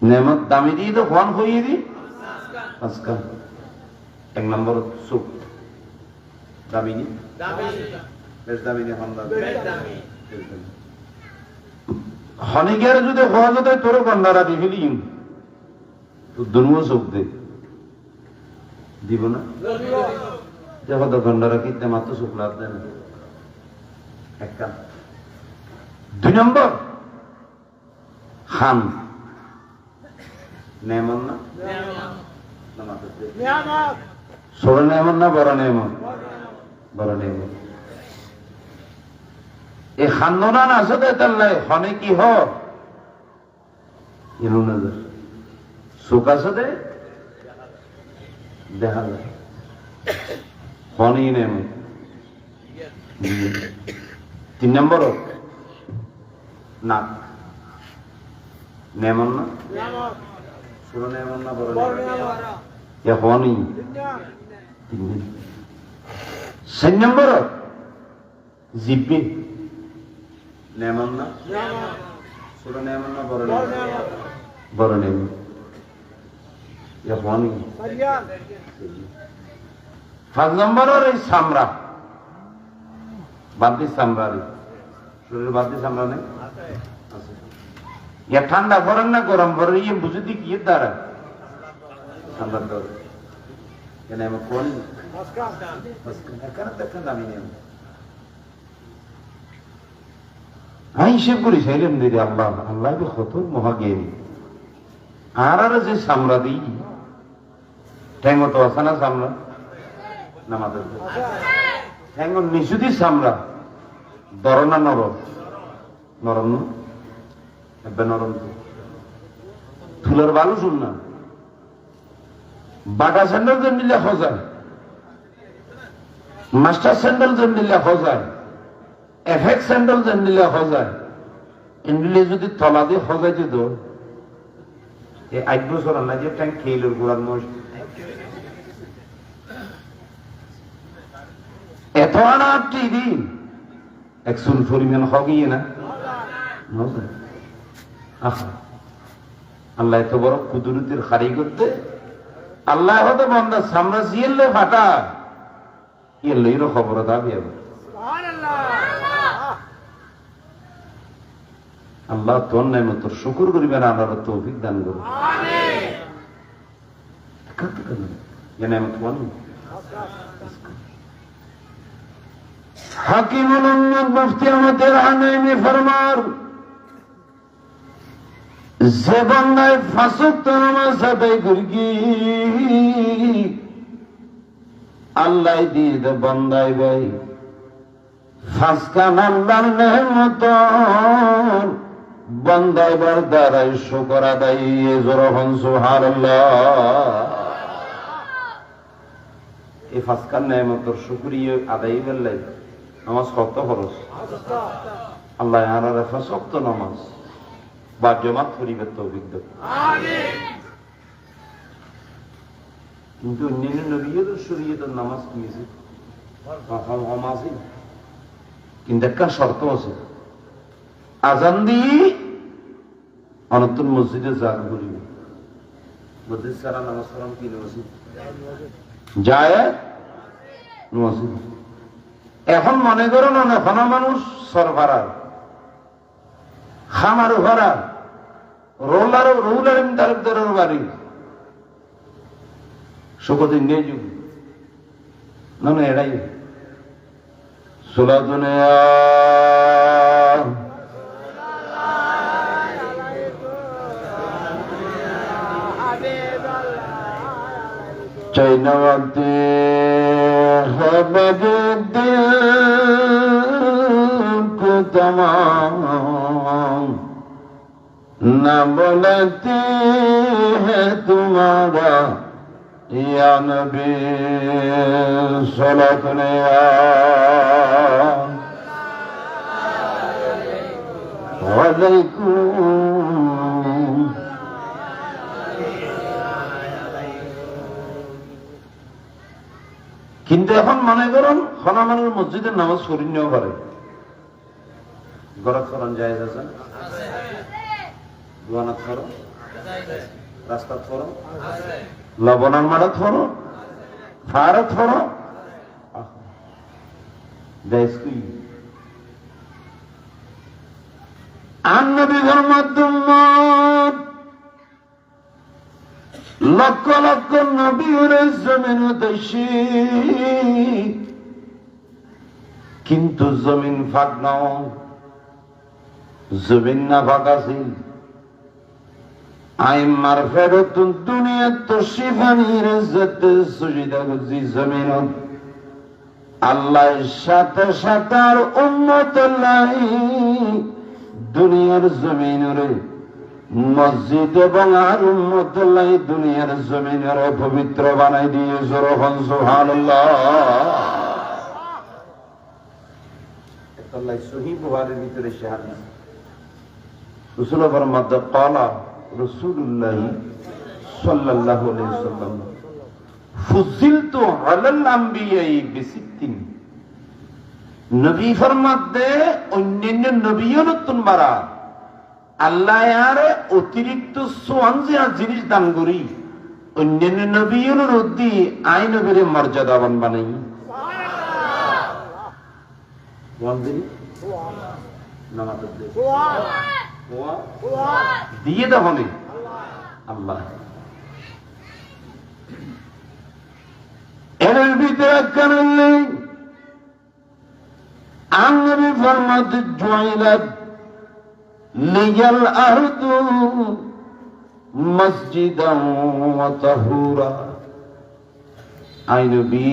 নেয়ামত দামি দিয়ে তো ফোন হইয়ে দিই ফাসকান এক নম্বর সুখ দামিনী বেশ দামিনী হন দামি হনিকের যদি হওয়া যেত তোর কন্যারা দিয়ে ফেলিম তো দুনুও চোখ দে দিব না দেখো তো কন্যারা কিনতে মাত্র চোখ লাভ দেয় না এক কান 2 নম্বর খান নেমন না ছোট নেমন না বড় নেমন বড় নেমন এই খান্দনান আছে তাই হনে কি হজর চোখ আছে দে দেখা যায় হনই নেম 3 নম্বর নাক নেমন না ছোট নেমন না বড় হনই 4 নম্বর জিব্বে নেমন না ছোট নেমন না বড় নেমন হনই 5 নম্বরের এই চামড়া বাদ দিয়ে চামড়া শরীরের বাদ দিয়ে চামড়া নেই ইয়া ঠান্ডা পড়েন না গরম পড়ে ইয়ে বুঝে দি কি দ্বারা ঠান্ডার দর কেন আমার কোন দামি নেই আমি হিসেব করি চাইলাম দিদি আল্লাহ আল্লাহ কত মহাজ্ঞানী আর যে সামরা দিই ঠ্যাঙ্গ তো আছে না সামরা নামাজের ঠ্যাঙ্গ নিশুদি সামরা দর না নরম নরম না এবার নরম ফুলের ভালো শুন না বাটা স্যান্ডেল যে নিলে খোঁজায় মাস্টার স্যান্ডেল যে নিলে খোঁজায় এফেক্ট স্যান্ডেল যে নিলে খোঁজায় এমনিলে যদি তলা দিয়ে খোঁজাই যেত এই 8 বছর আল্লাহ যে ট্যাঙ্ক খেয়ে গোড়ার মোষ এত আনা আপনি দিন একশন পরিমাণ হগিয়ে না আল্লাহ এত বড় কুদরতের খারি করতে আল্লাহ হয়তো বন্ধা সামরা জিয়েলে ফাটা ইয়ের খবর দাবি আল্লাহ তোর নাই মতো শুকুর করিবেন আল্লাহর তৌফিক দান করুন হাকিমুল উম্মত মুফতি আমাদের আনাইমি ফরমান যে বান্দায় 5 ওয়াক্ত নামাজ আদায় করি আল্লাহ দিয়ে দে বান্দায় ভাই 5 কান আল্লাহর নেমত বান্দায় বার দ্বারাই শুকর আদায় যখন সুবহানাল্লাহ এই 5 কান নেমতর শুকরিয়া আদায় করলে নামাজ কত খরচ আল্লাহ আর 5 ওয়াক্ত নামাজ বা জমাত করিবে তৌফিক দাও আমিন কিন্তু অন্যান্য নবীদের শরীয়তের নামাজ কি আছে নামাজই কিন্তু একটা শর্ত আছে আজান দিয়ে অনন্তর মসজিদে যাওয়া করিবে মসজিদ ছাড়া নামাজ পড়াম কি নসিব যায় নসিব এখন মনে করুন এখন মানুষ সরফারার খামার ভরা রোলার তারকদারের বাড়ি সুখদিন নেই যুগ না এটাই সুলাদনে চাইনাওয়াতে হবে तमाम न बोलते हैं तुम्हारा या नबी सलात ने কিন্তু এখন মনে করুন হনামানের মসজিদের নামাজ পড়ি নেওয়া পারে গরত ফরন জায়েজ আছে দুয়ানাত ফরন রাস্তাত ফরন লবণার মারাত ফরন ফারাত ফরন জায়েজ কি আন নবীর মাধ্যমে লক্ষ লক্ষ নবীর জমিন দেশি কিন্তু জমিন ফাঁক নাও জমিন না ফাঁকা ছিল আইমার ফেরত দুনিয়া তো শিফানির যেতে সুবিধা করছি জমিন আল্লাহর সাথে সাথে আর উম্মত দুনিয়ার জমিনরে মসজিদ এবং আর উম্মত দুনিয়ার জমিনরে পবিত্র বানাই দিয়ে যখন সুবহানাল্লাহ আল্লাহ সহিহ বুখারীর ভিতরে সে হাদিস রাসূল ফরমাতে ক্বালা রাসূলুল্লাহ সাল্লাল্লাহু আলাইহি ওয়াসাল্লাম ফুজিলতু আলাল আমবিয়াই বিসিত্তিন নবী ফরমাতে অন্যান্য নবীয়নতুন বারা আল্লাহ আরে অতিরিক্ত সোয়ানজিয়া জিনিস দান করি অন্যান্য নবীয়নের উদ্দি আই নবীর মর্যাদাবান বানাই দিয়ে দেবনি আল্লাহ এর ভিতরে কারণ নেই আঙ্গি ফরমাতে জয়লাত লিয়াল আরদু মসজিদান ওয়া তাহুরা। আই নবী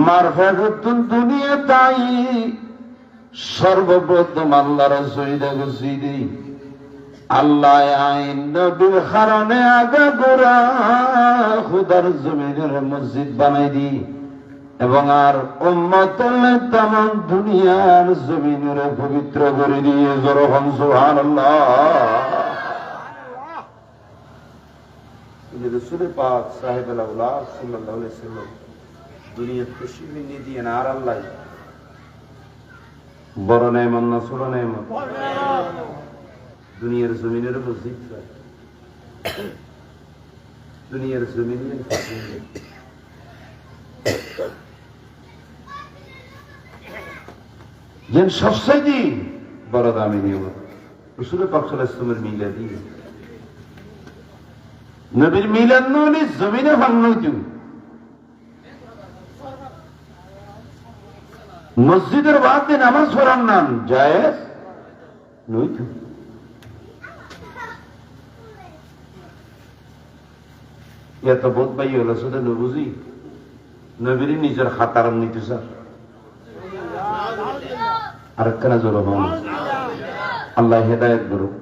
মারফাতুন দুনিয়া তাই সর্বপ্রথম আল্লাহ রাসূলকে গসিদি আল্লাহ আইন নবীর কারণে আগা গোরা খুদার জমিনের মসজিদ বানাই দি এবং আর উম্মতের তামাম দুনিয়ার জমিনের পবিত্র করে দিয়ে জোরহান সুবহানাল্লাহ। রাসূল পাক সাহেবুল আওলাদ সাল্লাল্লাহু আলাইহি ওয়াসাল্লাম দুনিয়ার খুশি নিয়ে দিয়ে আর আল্লাহ বড় নেমত না ছোট নেমত? দুনিয়ার জমিনের মসজিদ দুনিয়ার জমিনের যেন সবসাইদি বড় দামি নিয়মত রাসূল পাক সাল্লাল্লাহু আলাইহি ওয়াসাল্লামের মিলাদি নবীর মিলাদ ননি জমিনে ভাঙনইতু মসজিদের বাদে নামাজ পড়ার নাম জায়েজ নইতু। এত বোধ পাই হলো শুধু নবুঝি নবীর নিজের খাতার নিতে স্যার আর একখানা জোর হন আল্লাহ হেদায়েত করুক।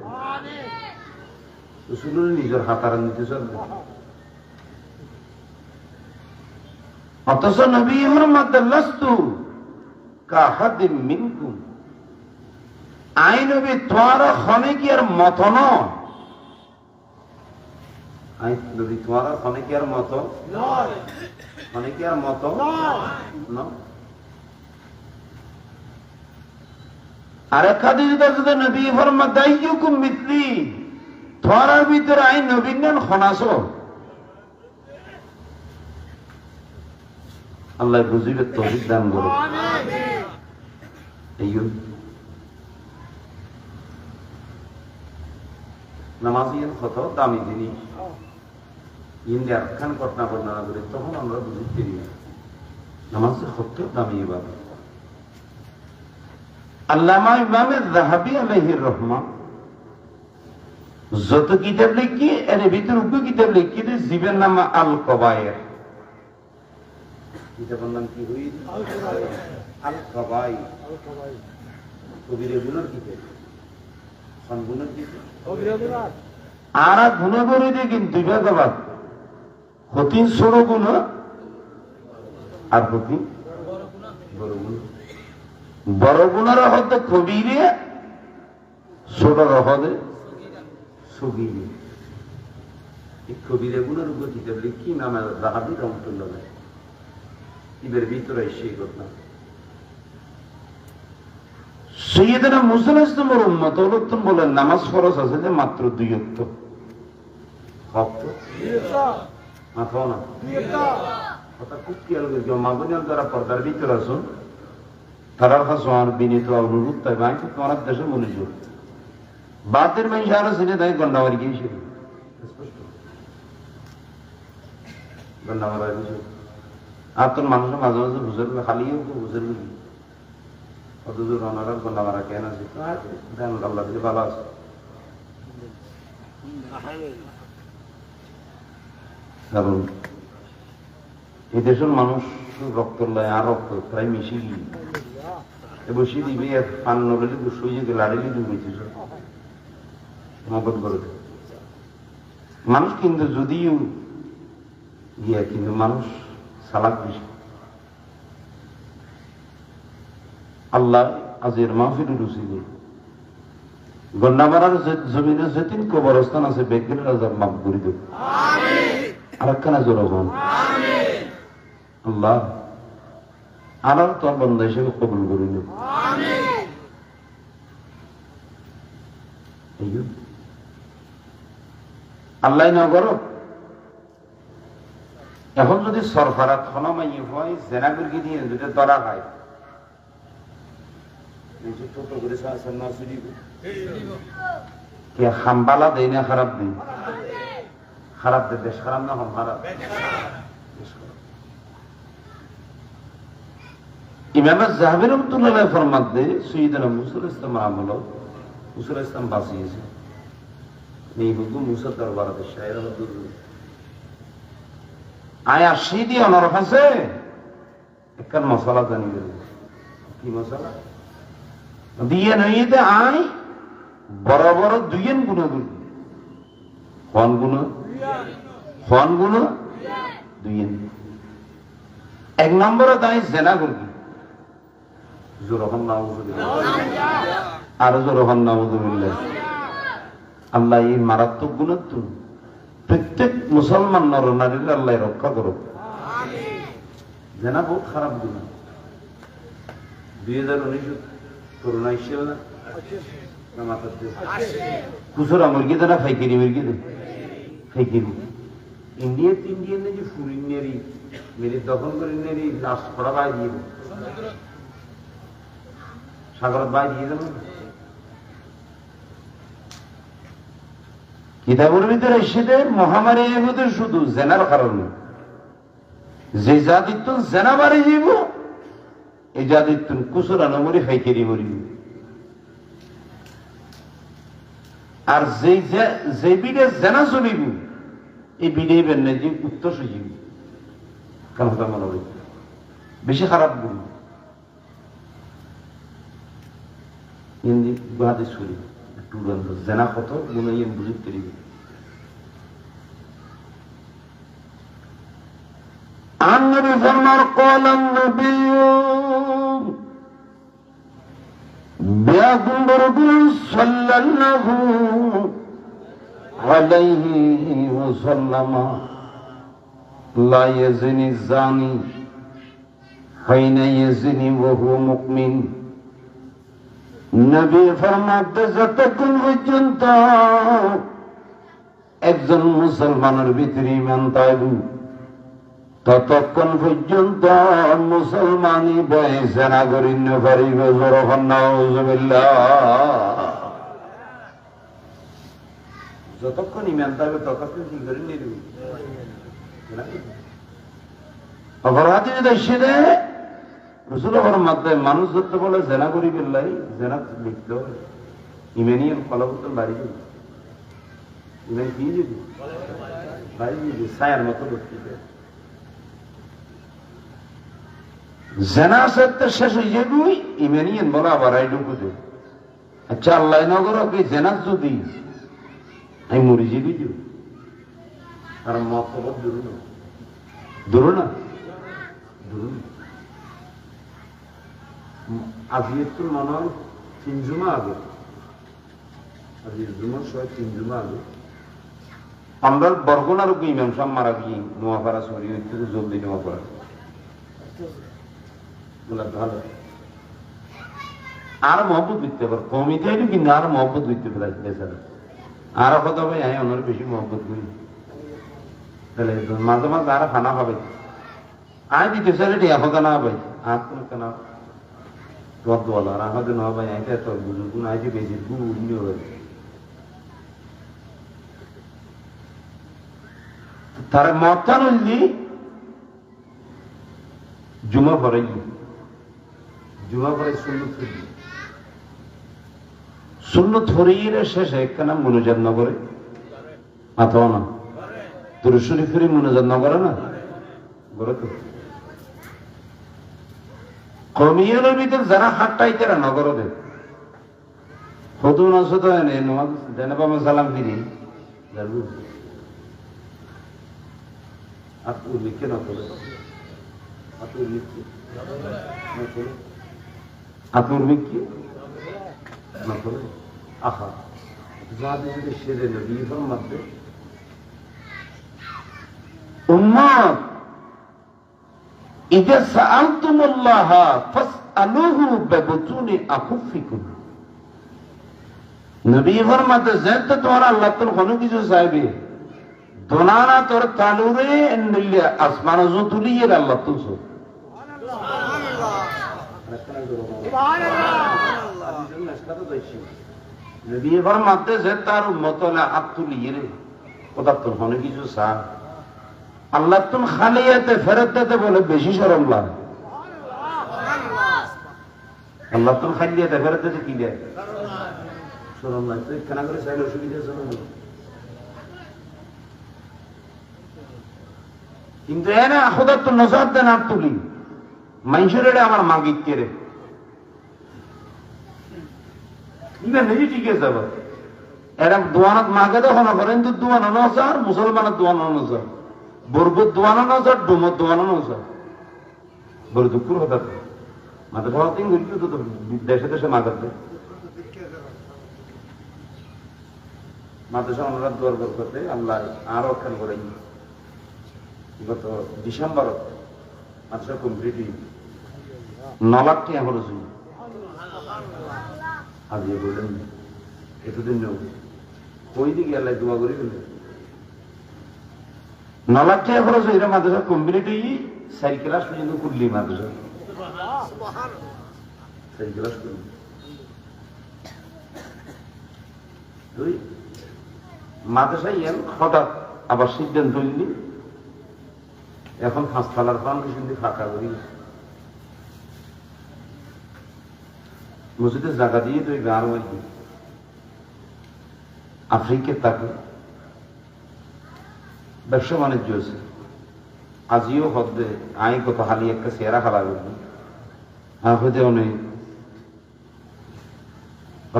শুনুন নিজের খাতার নিতে স্যার অথচ নবী মুহাম্মদ লাস্তু কাহাদিম মিনকুম আই নবী তোমার খনিকিয়ার মত নয়। আই নবী তোমার খনিকিয়ার মত নয়, খনিকিয়ার মত নয়। আর এক হাদিসে যদি নবী ফরমাত দাইয়ুকুম মিথলি তোমার ভিতরে আই নবীর নাম খনাসো আল্লাহ বুঝিবে তৌফিক দান করুন। নামাজিয়ান কত দামি জিনিস ইন্ডিয়ার খান ঘটনা বর্ণনা করে তখন আমরা বুঝতে পারি নামাজের কত দামি ইবাদত। আল্লামা ইমামে যাহাবী আলাইহির রহমান যত কিতাব লিখি এর ভিতর উপ কিতাব লিখি জীবের নাম আল কবায়ের। কিতাবের নাম কি হই? আল কবায়ের। কবিরে গুনার কিতাব, কোন গুনার কিতাব? কবিরে গুনার। আর গুনাহ করে দিয়ে কিন্তু দুই ভাগ হতিন ছোট গুনাহ আর হতিন বড় গুনাহ। বড় গুনার হতে কবিরে, ছোট হতে সগীরে। এই কবিরে গুনার উপর কিতাব লিখি নাম যাহাবী রহমাতুল্লাহ আলাইহি ইবের ভিতরে সেই ঘটনা। সাইয়েদনা মুসা আলাইহিস সালামের উম্মত হলতন বলেন নামাজ ফরজ আছে যে মাত্র 2 ওয়াক্ত। ওয়াক্ত 2 ওয়াক্ত মাত্র না 2 ওয়াক্ত। কথা খুব খেয়াল করে যে মাগুনিয়াল যারা পর্দার ভিতরে আছেন তারার কাছে আমার বিনীত অনুরোধ তাই ভাই তোমার দেশে মনোযোগ বাদের মানুষ আরো চিনে তাই গন্ডামারি গিয়েছিল স্পষ্ট গন্ডামারা আর তোর মানুষের মাঝে মাঝে বুঝে খালিও বুঝে অথচ ওনারা গন্ডামারা কেন আছে আল্লাহ দিলে ভালো আছে। কারণ এই দেশের মানুষ রক্ত লয় আর রক্ত প্রায় মিশিয়ে বসে দিবি পান নড়লে শুয়ে লাড়িলে ডুবেছে মগজ করে মানুষ কিন্তু যদিও ইয়ে কিন্তু মানুষ সালাক বেশি। আল্লাহ আজের মাহফিল রুচি দিল গন্ডামারার জমিনে যেদিন কবরস্থান আছে বেগের রাজার মাফ করে দেব আর একখানা জোর হন আল্লাহ আর তোর বন্ধা হিসেবে কবুল করে নেব। আল্লাহ না করো এখন যদি সরফারা খনমাই হয় জেনাগুরকে দিয়ে যদি ধরা হয় হামবালা দেয় না খারাপ দিন খারাপ দে বেশ খারাপ না হম খারাপ ইমাম যাহাবী রাহমাতুল্লাহ আলাইহি ফরমাত দে সাইয়েদনা মুসা আলাইহিস সালাম আমল মুসা ইসলাম বাঁচিয়েছে এই হুকুম মুসা দরবারে শায়ের আয় আসি দিয়ে অনর কাছে একটা মশলা জানি কি মশলা দিয়ে নইতে আয় বড় বড় দুইয়েন গুণা করবি খন গুণ দুইয়েন এক নম্বরে তাই জেনা করবি জোরহন নাউজুবিল্লাহ আরো জোরহন নাউজুবিল্লাহ আল্লাহ এই মারাত্মক গুণের তো প্রত্যেক মুসলমান নর নারীর আল্লাহ রক্ষা করুক জেনা বহুত খারাপ গুণ 2019 করোনা এসেছিল না খুচরা মুরগি দেনা ফাইকারি মুরগি দে ফাইকারি ইন্ডিয়ান যে ফুরিনেরি মেরে দখল করে নেরি লাশ পড়া বাই দিয়ে সাগর বাই দিয়ে দেব কিতাবের ভিতরে এসে মহামারী এগুলো শুধু জেনার কারণে যে জাতিত্ব জেনা বাড়ি যাব এই জাতিত্ব কুচুরা নমরি ফাইকারি মরি আর যে বিডে জেনা চলিব এই বিডে বেন যে উত্তর সুজিব কামতা মনে হয় বেশি খারাপ গুণ হিন্দি গুহাতে শুনি একটু জেনা কত গুণ বুঝতে পারি النبي فرمان قال النبي بأكبر صلى الله عليه وسلم لا يزني الزاني حين يزني وهو مؤمن নবী ফরমাতে যতক্ষণ পর্যন্ত একজন মুসলমানের ভিতরে ঈমান থাকবে ততক্ষণ পর্যন্ত মুসলমানই বয়সে নাগরিক পারিবে যখন নাউজুবিল্লাহ যতক্ষণ ঈমান থাকবে ততক্ষণ কি করে নিবে অপরাধী দেশে রসুল মাধ্যমে মানুষ ধরতে বলে জেনা করি বেল্লাই জেনা লিখত ইমেনিয়াম ফলবতন বাড়ি যাবে ইমেন কি যাবে বাড়ি যাবে ছায়ার মতো ধরতে জেনা সত্য শেষ হয়ে যাবি ইমেনিয়ান বলে আবার আই ঢুকু দে আচ্ছা আল্লাহ নগর কি জেনা যদি আমি মরি যাবি দিব আর মত দূর না দূর না দূর আজিয়াতুল মনে হয় 3 জুমা আগে আজির জুমার সময় 3 জুমা আগে আমরা বরগুনার ইমাম সাহেব মারা গিয়ে নোয়াপাড়া সরি হইতে জলদি নোয়াপাড়া ভালো আর মহব্বত দিতে পারে কমিতে কিন্তু আর মহব্বত দিতে পারে বেচারা আর কথা ভাই আমি ওনার বেশি মহব্বত করি তাহলে মাঝে মাঝে আর খানা খাবে আয় দিতে চাইলে টিয়া খানা ভাই আর কোন কেনা রদ্দওয়ালা আর আমাদের নয় ভাই আইতে তো বুঝুন আইতে বেশি গুণীয় হয়েছে তারা মতা নলি জুমা পরে সুন্নত হরিয়ে শেষে একখানা মনোজাত নগরে মাথাও না তোর শরীফেরই মনোজাত নগরে না গড়ে তো কমিয়ালের ভিতরে যারা হাটটাই তারা নগর দেব হদু নসত জানাবা সালাম ফিরি আপনি লিখে না করে আপনি লিখে আপনার কি না করে আহা যাদের যদি সেরে নবী মধ্যে উম্মত إذا سألتم الله فاسألوه ببطون أخفكم নবী ফরমাতে যেত তোরা আল্লাহ তোর কোনো কিছু চাইবে দোনানা তোর তালুরে নিলে আসমান তুলিয়ে আল্লাহ তো নবী ফরমাতে যে তার উম্মত হাত তুলিয়ে রে ওটা তোর কোনো কিছু চা আল্লাহ তুমি খালিয়াতে ফেরত দিতে বলে বেশি শরম লাগে আল্লাহ তুমি খালিয়াতে ফেরত দিতে কি দেয় শরম লাগতো কেনা করে চাইলে অসুবিধা আছে না, কিন্তু এনে খোদার তো নজর দেন আর তুলি মানুষের আমার মাগিক কেড়ে নিজে ঠিক আছে। আবার এরা দোয়ানত মাগে দেখো না করেন, কিন্তু দোয়ানো নজার মুসলমানের দোয়ানো নজার, বরগুর দোয়ানো নজার, ডুমর দোয়ানো নজার, বড় দুঃখের কথা। মাথা খাওয়া তিন তো দেশে দেশে মাগাতে মাদ্রাসা অনুরাধ দোয়ার করতে আল্লাহ আরো খেয়াল করে গত ডিসেম্বর মাদ্রাসা কমপ্লিট 9 লাখ টাকা খরচ হইল। আজ বললেন এতদিন ওই দিকে আল্লাহ দোয়া করি ফেলে 9 লাখ টাকা খরচ হইল মাদ্রাসা কমপ্লিট হই 4 ক্লাস পর্যন্ত করলি মাদ্রাসা 4 ক্লাস করলি। দুই মাদ্রাসায় হঠাৎ আবার সিদ্ধান্ত নিলি এখন 5 তলার ফাউন্ডেশন দিয়ে ফাঁকা করি মসজিদের জায়গা দিয়ে তো গাঁর মধ্যে আফ্রিকার তাকে ব্যবসা বাণিজ্য আছে। আজিও হদ্দে আই কত হালি একটা চেহারা খালা করবো আর হইতে অনেক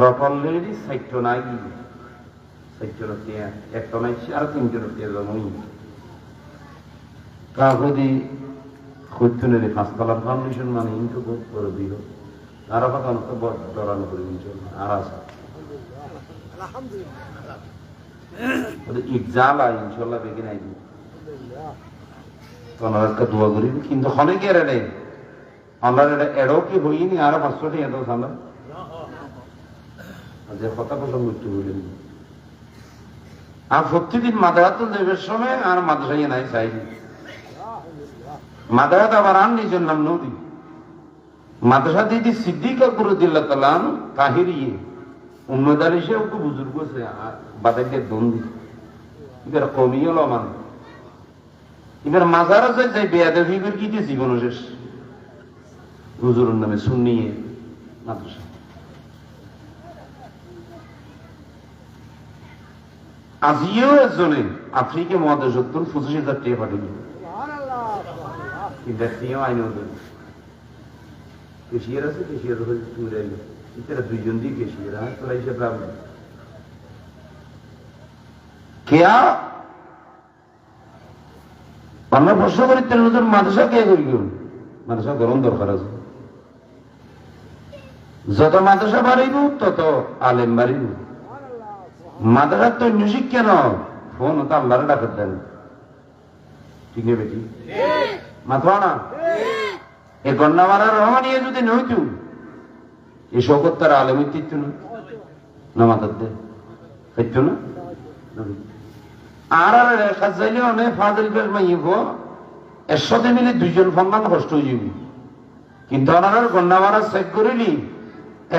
রটলেরই 4 নাই 4 টিয়া 1 নাই আর 3 টিয়া জমই কাগদি খুঁজতুনের 5 তলার ফাউন্ডেশন মানে ইন্টু করে দিল আর কথা দরানো করে আর আছে ইজালা ইনশাল্লাহ বেগে নাই তোমার একটা দোয়া করি কিন্তু অনেকে রে আমরা এড়ো কি হইনি আরো 500 টাকা এত সামনে যে কথা প্রসঙ্গ একটু বললেন। আর প্রতিদিন মাদ্রাসা দেবের সময় আর মাদ্রাসায় নাই চাইনি মাদ্রাসা আবার আর নিজের নাম নদী মাদ্রাসা দিদি সিদ্দিক আকবরুদ্দিল্লাহ তাআলা তাহিরিয়ে উম্মদ আলী সে একটু বুজুর্গ আছে বাদাইকে দন্দি এবার কমিয়ে লমান এবার মাজার আছে যে বেয়াদবি করে কি দিয়ে জীবন শেষ হুজুরের নামে সুন্নিয়ে মাদ্রাসা। আজিও একজনে আফ্রিকা মহাদেশ 25,000 টাকা পাঠিয়ে ব্যক্তিও আইন কেশিয়ার আছে কেশিয়ার এটা 2 জন দিয়ে কেশিয়ার হ্যাঁ তোরা হিসেব রাখবে কেয়া আমরা প্রশ্ন করি তেল মাদ্রাসা কে করি মাদ্রাসা গরম দরকার আছে যত মাদ্রাসা বাড়িব তত আলেম বাড়িব মাদ্রাসা তো মিউজিক কেন ফোন তো আল্লাহরে ডাকাত দেন ঠিক নেই বেটি মাথা না এ গন্না মারার রহমানিয়ে যদি নইতু এ শৌকত তার আলেমের তিত্ত না মাথার দে খাইত না আর কাজ যাইলে অনেক ফাজিল বেশ মাইব এর সাথে মিলে 2 জন ফন্দান কষ্ট হয়ে যাবি কিন্তু ওনার গন্না মারা চেক করিলি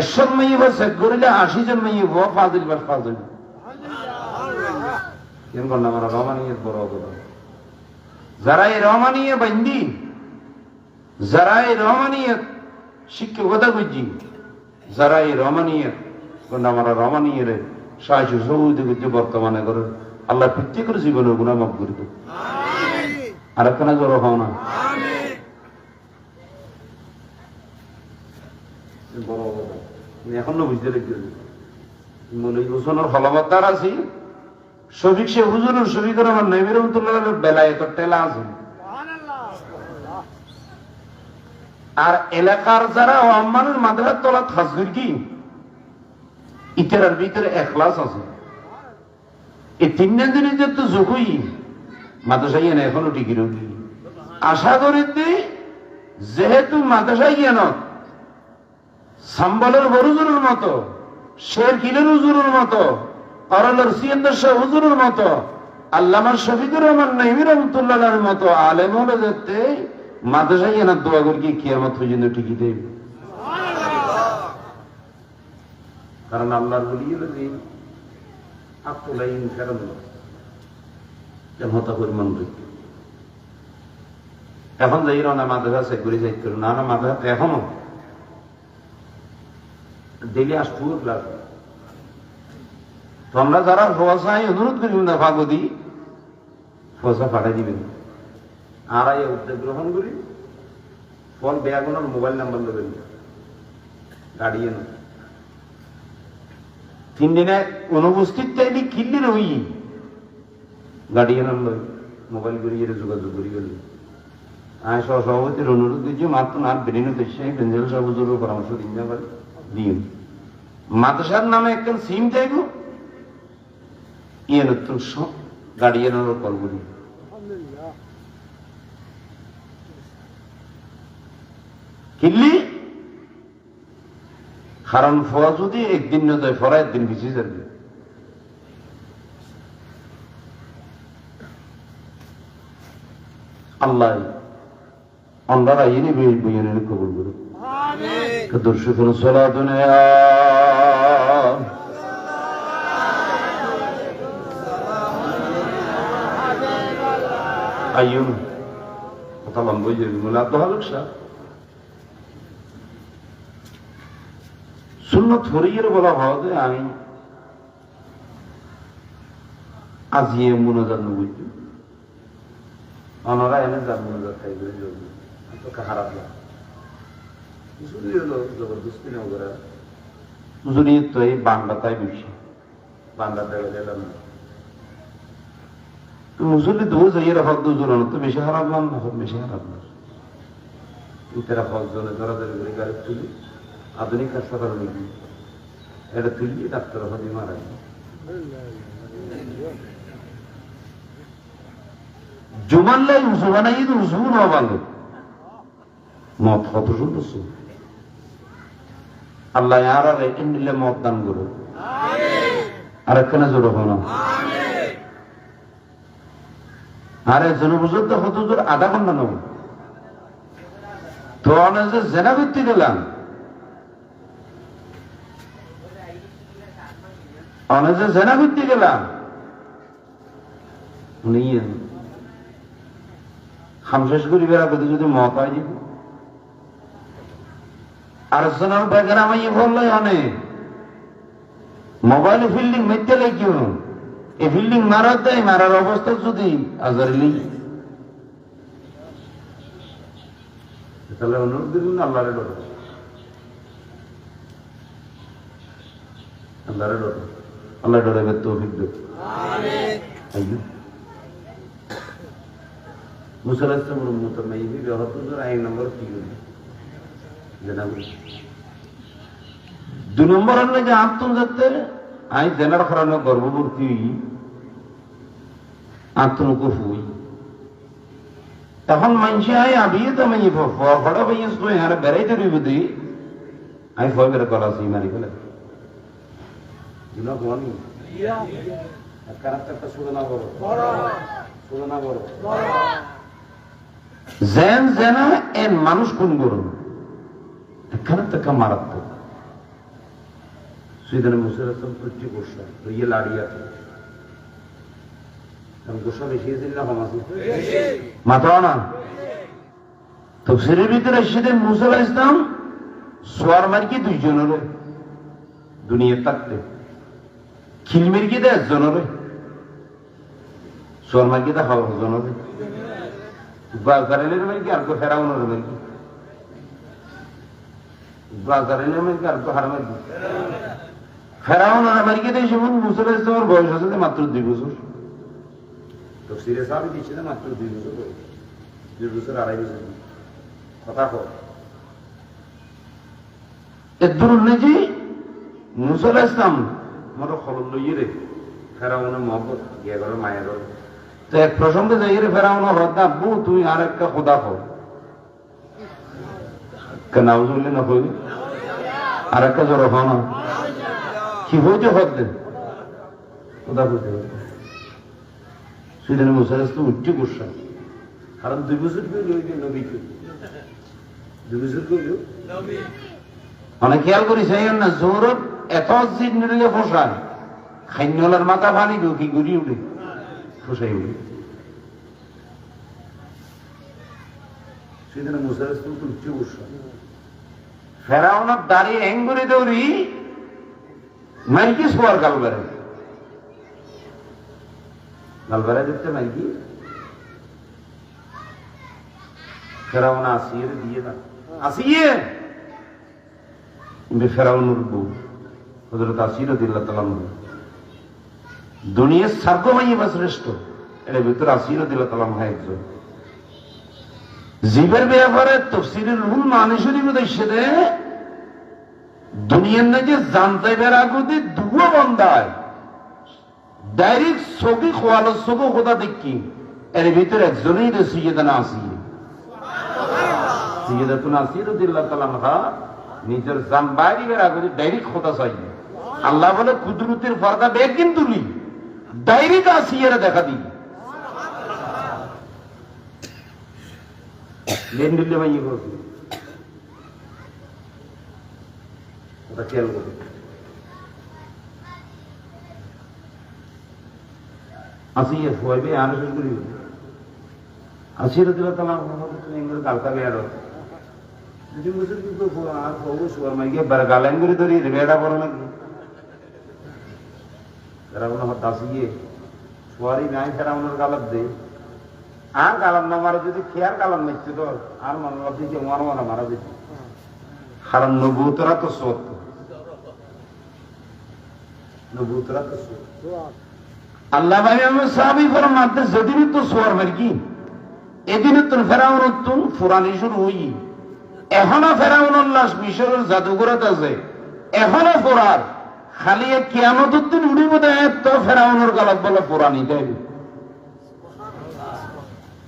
100 মাইব চেক করিলে 80 জন মাইব ফাজিল বেশ ফাজিল কেন গন্না মারা রহমানিয়ে বড় অবদান যারা এই রহমানিয়ে বান্দি যারা এই রহমানিয়ত শিক্ষকতা বুঝি যারা এই রহমানিয়ত আমরা রহমানিয়ের সাহায্য সহযোগিতা বর্তমানে করে আল্লাহ প্রত্যেকের জীবনে গুনাহ মাফ করে দেব আর একখানা জড়ো হও না এখন বুঝতে লাগছে মনে ঘোষণার ফলবত্তার আছি শফিক সে হুজুরের শফিকুর রহমান নবী রহমতুল্লাহ বেলায় তো টেলা আছে আর এলাকার যারা আম্মানের মাদ্রাসার তলা থাকবে কি ইতার ভিতরে এখলাস আছে এই 3 দিনের যে তো যোগই মাদ্রাসায় এনে এখনো টিকি রইলি আশা করি যেহেতু মাদ্রাসায় এন সাম্বলের বরুজুরের মতো শের কিলের হুজুরের মতো অরলের সিয়েন্দার শাহ হুজুরের মতো আল্লামার শফিকুর রহমান নবী রহমতুল্লাহর মতো আলেম হলে যেতে মাদ্রাসায় এনার দোয়া করি কিয়ামত পর্যন্ত টিকি দেবে কারণ আল্লাহর বলি যে আত্মলাইন কারণ হতা পরিমাণ এখন যাই না মাদ্রাসা চেক করে যাই করো না মাদ্রাসা এখনো ডেলি আসবো ক্লাস তোমরা যারা ফসাই অনুরোধ করি না ফাগদি ফসা পাঠাই দিবেন আর এই উদ্যোগ গ্রহণ করি ফোন বেয়াগুনোর মোবাইল নাম্বার দেবেন গাড়িয়ে 3 দিনে অনুপস্থিত চাইলে কিল্লি রই গার্ডিয়ান মোবাইল করিয়ে যোগাযোগ করি গেল আমি সভাপতির অনুরোধ করছি মাত্র আর বেরিয়ে দেশে বেঞ্জেল সহজুর পরামর্শ দিন যাবার দিন মাদ্রাসার নামে একজন সিম চাইব ইয়ে নতুন গার্ডিয়ানের কল করি কিল্লি কারণ ফোয়া যদি একদিন না যায় ফরা একদিন পিছিয়ে যাবে আল্লাহ আমরা ইনি বইয়ের কবুল করো দর্শক সালাতুন আইয়ুন কথা লম্বা হয়ে যাবে মোলা আব্দুল হালুক সাহেব সুন্নত ফরিয়ের বলা হয় যে আমি আজিয়ে মুনাজাত নবুঝ ওনারা এনে যার মুনাজাত খাইবে তোকে খারাপ লাগে জবরদস্তি নেও করে যদি তো এই বাংলাটাই বেশি বাংলা দেওয়া গেলাম না তো মুসলি দু যাইয়ে রাখা দুজন তো বেশি খারাপ না বেশি খারাপ না ইতারা হক জনে ধরাধরি করে গাড়ি তুলি আধুনিক হাসপাতাল নাকি এটা তুলি ডাক্তার হদি মারা জুমানলাই উসুবানাই তো উসুন হবালো মত কত সুন্দর আল্লাহ আর নিলে মত দান করো আর একখানে জোর হো না আরে জনবুজুর তো কত জোর আধা ঘন্টা নেব তো অনেক জেনা করতে গেলাম অনেক জেনা করতে গেলাম নিয়ে খামশেষ করি বেড়া করতে যদি মত হয় দিব আর সোনার ব্যাগের আমি বললাই অনেক মোবাইলে ফিল্ডিং মেতে কেউ এই ফিল্ডিং মারার দেয় মারার অবস্থা যদি আজারিলি তাহলে অনুরোধ দিন আল্লাহরে ডরো আল্লাহরে ডরো আল্লাহ ডরে তৌফিক দেব আমিন মুসলাসম মুতামাইয়ি বিহতুর আইন নম্বর 3 জানাবো 2 নম্বর হল যে আত্ম যাতে আই জেনার খরানো গর্ভবতী আত্মনুকো ফুই তখন মানুষ আয় আবিয়ে তো আমি ফড়া ভাইয়ে শুয়ে হারে বেড়াইতে রইব দি আমি ফয় বেড়ে কলাছি মারি ফেলে জুনা কোনি কারাক্টারটা সুদনা করো সুদনা করো জেন জেনা এন মানুষ কোন করো এখানে থেকে মারাত্মক সুইদানে মুসলাসম প্রতি গোসা ইয়ে লাড়িয়া গোসা বেশি দিন না কমাছি মাথা না তফসিরের ভিতরে সেদিন মুসা আলাইহিস সালাম সোয়ার মার্কি 2 জনের দুনিয়া থাকতে খিলমির কি দেয় জনের সোয়ার মার্কি দা খাওয়া জনের বাজারের মার্কি আর তো ফেরাউনের মার্কি বাজারের মার্কি আর তো হার মার্কি ফেরাউনের মার্কি দেয় যেমন মুসা আলাইহিস সালামের বয়স আছে মাত্র 2 বছর তফসিরে সাহেব দিচ্ছে না মাত্র 2 বছর 2 বছর 2.5 বছর কথা কো এদুর নেজি মুসা আলাইহিস সালাম মর খবর লইয়ে রে ফেরাউনের মহব্বত গিয়ে গেল মায়ের তো এক প্রসঙ্গে যাই রে ফেরাউন হদ আব্বু তুই আর একটা খোদা কর নাউজুবিল্লাহ না কই আর একটা জোর হয় না কি হইতে হদ খোদা কইতে সুইদানে মুসা আলাইহিস সালাম উঠে বসা কারণ 2 বছর কইল ওই যে নবী কই 2 বছর কইল নবী অনেক খেয়াল করি চাই না জোরত এত জিদ নিলে ফসায় খাইনলার মাথা পানি ঢুকি ঘুরি উঠে ফসাই উঠে সুইদানে মুসা আলাইহিস সালাম উঠে বসা ফেরাউনের দাড়ি এঙ্গুরে দৌড়ি মাইকি সোয়ার কাল বেড়ে গালবারা দিতে নাকি ফেরাউন আসিয়ে দিয়ে না আসিয়ে ফেরাউনুর বউ হযরত আসির রাদিয়াল্লাহু তাআলা দুনিয়ার সার্বভৌম শ্রেষ্ঠ এর ভিতরে আসির রাদিয়াল্লাহু তাআলা একজন জীবের ব্যাপারে তাফসীরুল রুহুল মানি শরীফ উদ্দেশ্যে দুনিয়ার না যে জানতে বের আগুদি দুয়া বন্দায় ডাইরেক্ট সবই খোয়ালো সব খোদা দেখি এর ভিতরে একজনই রে সাইয়েদানা আসিয়া সাইয়েদাতুনা আসির রাদিয়াল্লাহু তাআলা আনহা নিজের জান বাইরে বের আগুদি ডাইরেক্ট খোদা চাইয়ে আল্লাহ বলে কুদরতের পর্দা বেগিন তুলি ডাইরেক্ট আসিয়ারে দেখা দিই লেন দিলে মাইয়ে করছি ওটা খেয়াল করবে আসিয়ে ফুয়াইবে আরো শুরু করি আসিয়ে দিল তালা ইংরেজ কালকা বেড় যদি বছর কিন্তু আর বহু শুয়ার মাইকে গালেন করে ধরি বেড়া বড় নাকি তারা কোনো হত আসিয়ে শুয়ারি নাই তারা ওনার গালত দেয় আর গালাম না মারা যদি খেয়ার গালাম নিচ্ছে তো আর মনে দিচ্ছে মারা মারা দিচ্ছে কারণ নবুতরা তো সত্য নবুতরা তো সত্য আল্লাহ ভাই আমি সাহাবী ফরমাতে যেদিন তো সোয়ার মারকি এদিন তো ফেরাউন তুন ফুরানি শুরু হই এখনো ফেরাউনের লাশ মিশরের জাদুঘরত আছে এখনো ফোরার খালি কিয়ামতের দিন উড়িব দেয় তো ফেরাউনের গালত বলে ফুরানি দেয়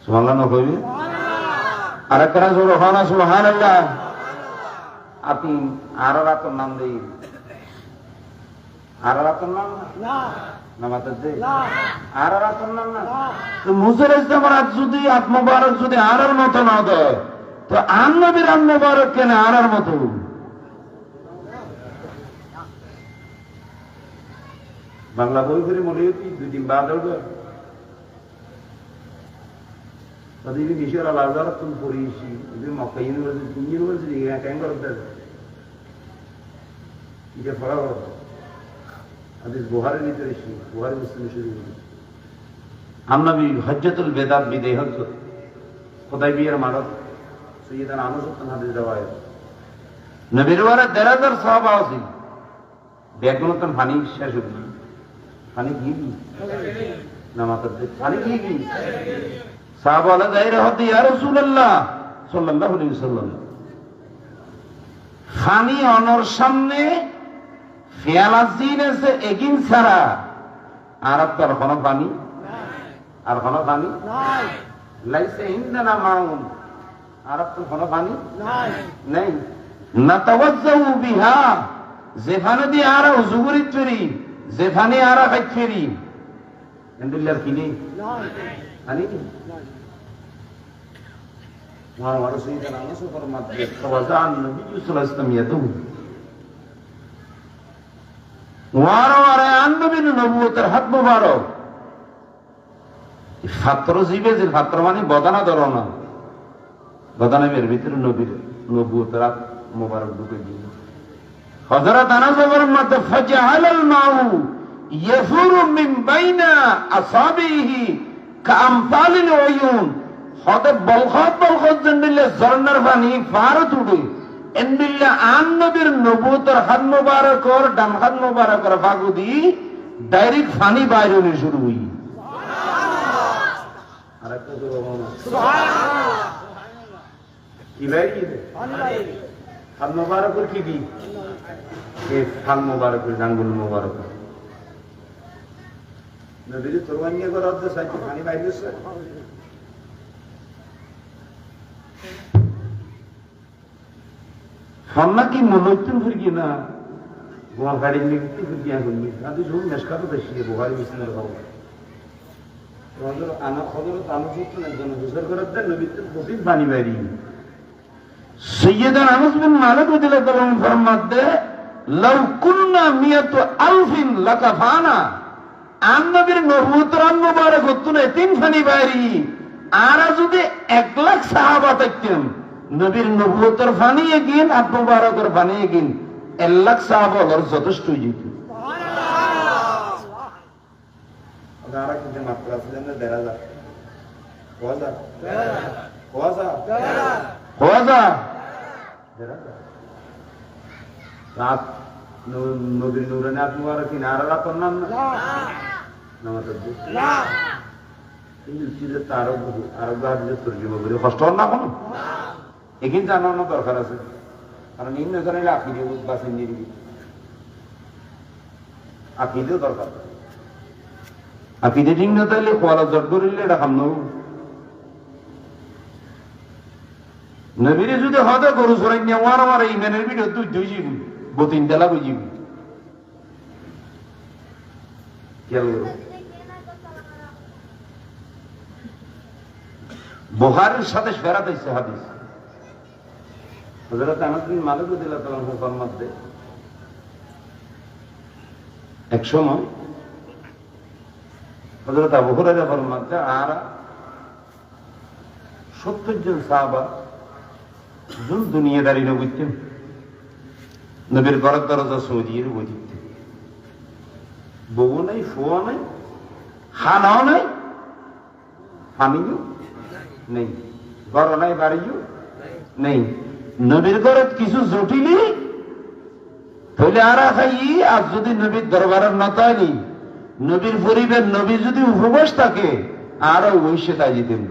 সুবহানাল্লাহ কইবে আর একরা জোর হনা সুবহানাল্লাহ আপনি আরারাতের নাম দেই আরারাতের নাম না নামাতের দে না আরারাতের নাম না তো মুসার ইসলামের যদি আত্মবারক যদি আরার মতো না দেয় তো নবীর আত্মবারক কেন আরার মতো বাংলা বই করে মনে হচ্ছে দুই দিন বাদ হবে তাদের মিশর আলাদা তুমি পড়িয়েছি মক্কা ইউনিভার্সিটি কেন করতে এটা পড়া হাদিস বুখারীর ভিতরে এসে বুখারী মুসলিম শরীফ আমনবী হজ্জাতুল বেদাত বিদায় হজ হুদাইবিয়ার মারত সাইয়েদানা আনাস বিন হাদিস রওয়ায়াত নবীর ওয়ারা 1000 সাহাবা আছে বেগুনতন পানি শেষ হয়ে পানি কি নামাতে পানি কি সাহাবা বলে যাইরা হতে ইয়া রাসূলুল্লাহ সাল্লাল্লাহু আলাইহি ওয়াসাল্লাম পানি অনর সামনে ফেয়ালাজিন আছে এগিন ছাড়া আর আপনার কোন পানি আর কোন পানি নাই লাইসে ইনদানা মাউন আর আপনার কোন পানি নাই নাই নাতাওয়াজ্জু বিহা যেখানে দিয়ে আর ওযু করিত ফেরি যেখানে আর খাইত ফেরি এন্ডিল্লার কি নেই নাই পানি নাই ওয়া রাসূলুল্লাহ আনাস ফরমাতে তাওয়াজান নবী সাল্লাল্লাহু আলাইহি ওয়াসাল্লাম ইয়াদু ওয়ারে আনবীর নবুয়তের হাত মোবারক ছাত্র জীবে যে ছাত্র মানে বদানা ধরো না বদানের ভিতরে নবীর নবুয়তের হাত মোবারক ঢুকে দিয়ে হযরত আনাস ফরমাতে ফাজআলাল মাউ ইয়াফুরু মিন বাইনা আসাবিহি কামসালিল উয়ুন হতে বলখত জন্ডিলে ঝর্ণার পানি ফারত উঠে এন্ডিল্লা আন নবীর নবুয়তের হাত মোবারকর ডান হাত মোবারকর ফাগুদি ডাইরেক্ট পানি বাইরে হয়ে শুরু হই আরেকটা জোরে বলো সুবহানাল্লাহ কি বাইরে হাত মোবারকর কি দি এই হাত মোবারকর ডাঙ্গুল মোবারক নবীর তোরবানিয়া করার তো সাইতে পানি বাইরে হচ্ছে হন্না কি মনোত্তর ফিরকি না গোয়া গাড়ি নিয়ে ফিরকি করবি আদি সব মেশকা তো দেখি বুখারী মুসলিমের খবর তোমাদের আনা খবর আনা সূত্র না জন হুজুর করার দেন নবী তো প্রতিদিন পানি বাইরি সাইয়েদানা আনাস বিন মালিক রাদিয়াল্লাহু আনহু ফরমাতে লাউ কুননা মিয়াতু আলফিন লাকাফানা আন নবীর নবুয়তের মুবারক হতুনে তিন পানি বাইরি আর যদি 1 লাখ সাহাবা থাকতেন নবীর নবুয়তের পানি এগিন আর মুবারকের পানি এগিন 1 লাখ সাহাবা হল যথেষ্ট হয়ে যেত সুবহানাল্লাহ আল্লাহ রাখতে মাত্রা আছে নদীর নুরানি আপনি আর কিনারা রাখেন না কষ্ট হন না কোনো এখানে জানানো দরকার আছে কারণ নিম্ন জানাইলে আকিদে বাসেন নিবি আকিদেও দরকার আকিদে ঠিক না তাইলে কোয়ালা জট ধরিলে এটা খাম নবীরে যদি হতে গরু সরাই নেওয়ার আমার এই মেনের ভিডিও তুই দুই যাবি বতিন তেলা বুঝিবি খেয়াল করো বুখারীর সাথে ফেরাত হইছে হাদিস হযরত আনাস বিন মালিক রাদিয়াল্লাহু আনহু ফরমাতে এক সময় হযরত আবু হুরায়রা ফরমাতে আর 70 জন সাহাবা যুল দুনিয়াদারি নবীতেন নবীর ঘরের দরজা সৌদির বইতে বউ নাই শোয়া নাই খানাও নাই পানিও নেই ঘর নাই বাড়িও নেই নবীর ঘরে কিছু জটিলি তাহলে আর খাই আর যদি নবীর দরবারের নতাইনি নবীর পরিবার নবী যদি উপবাস থাকে আরো ওই সে তাই যেতেন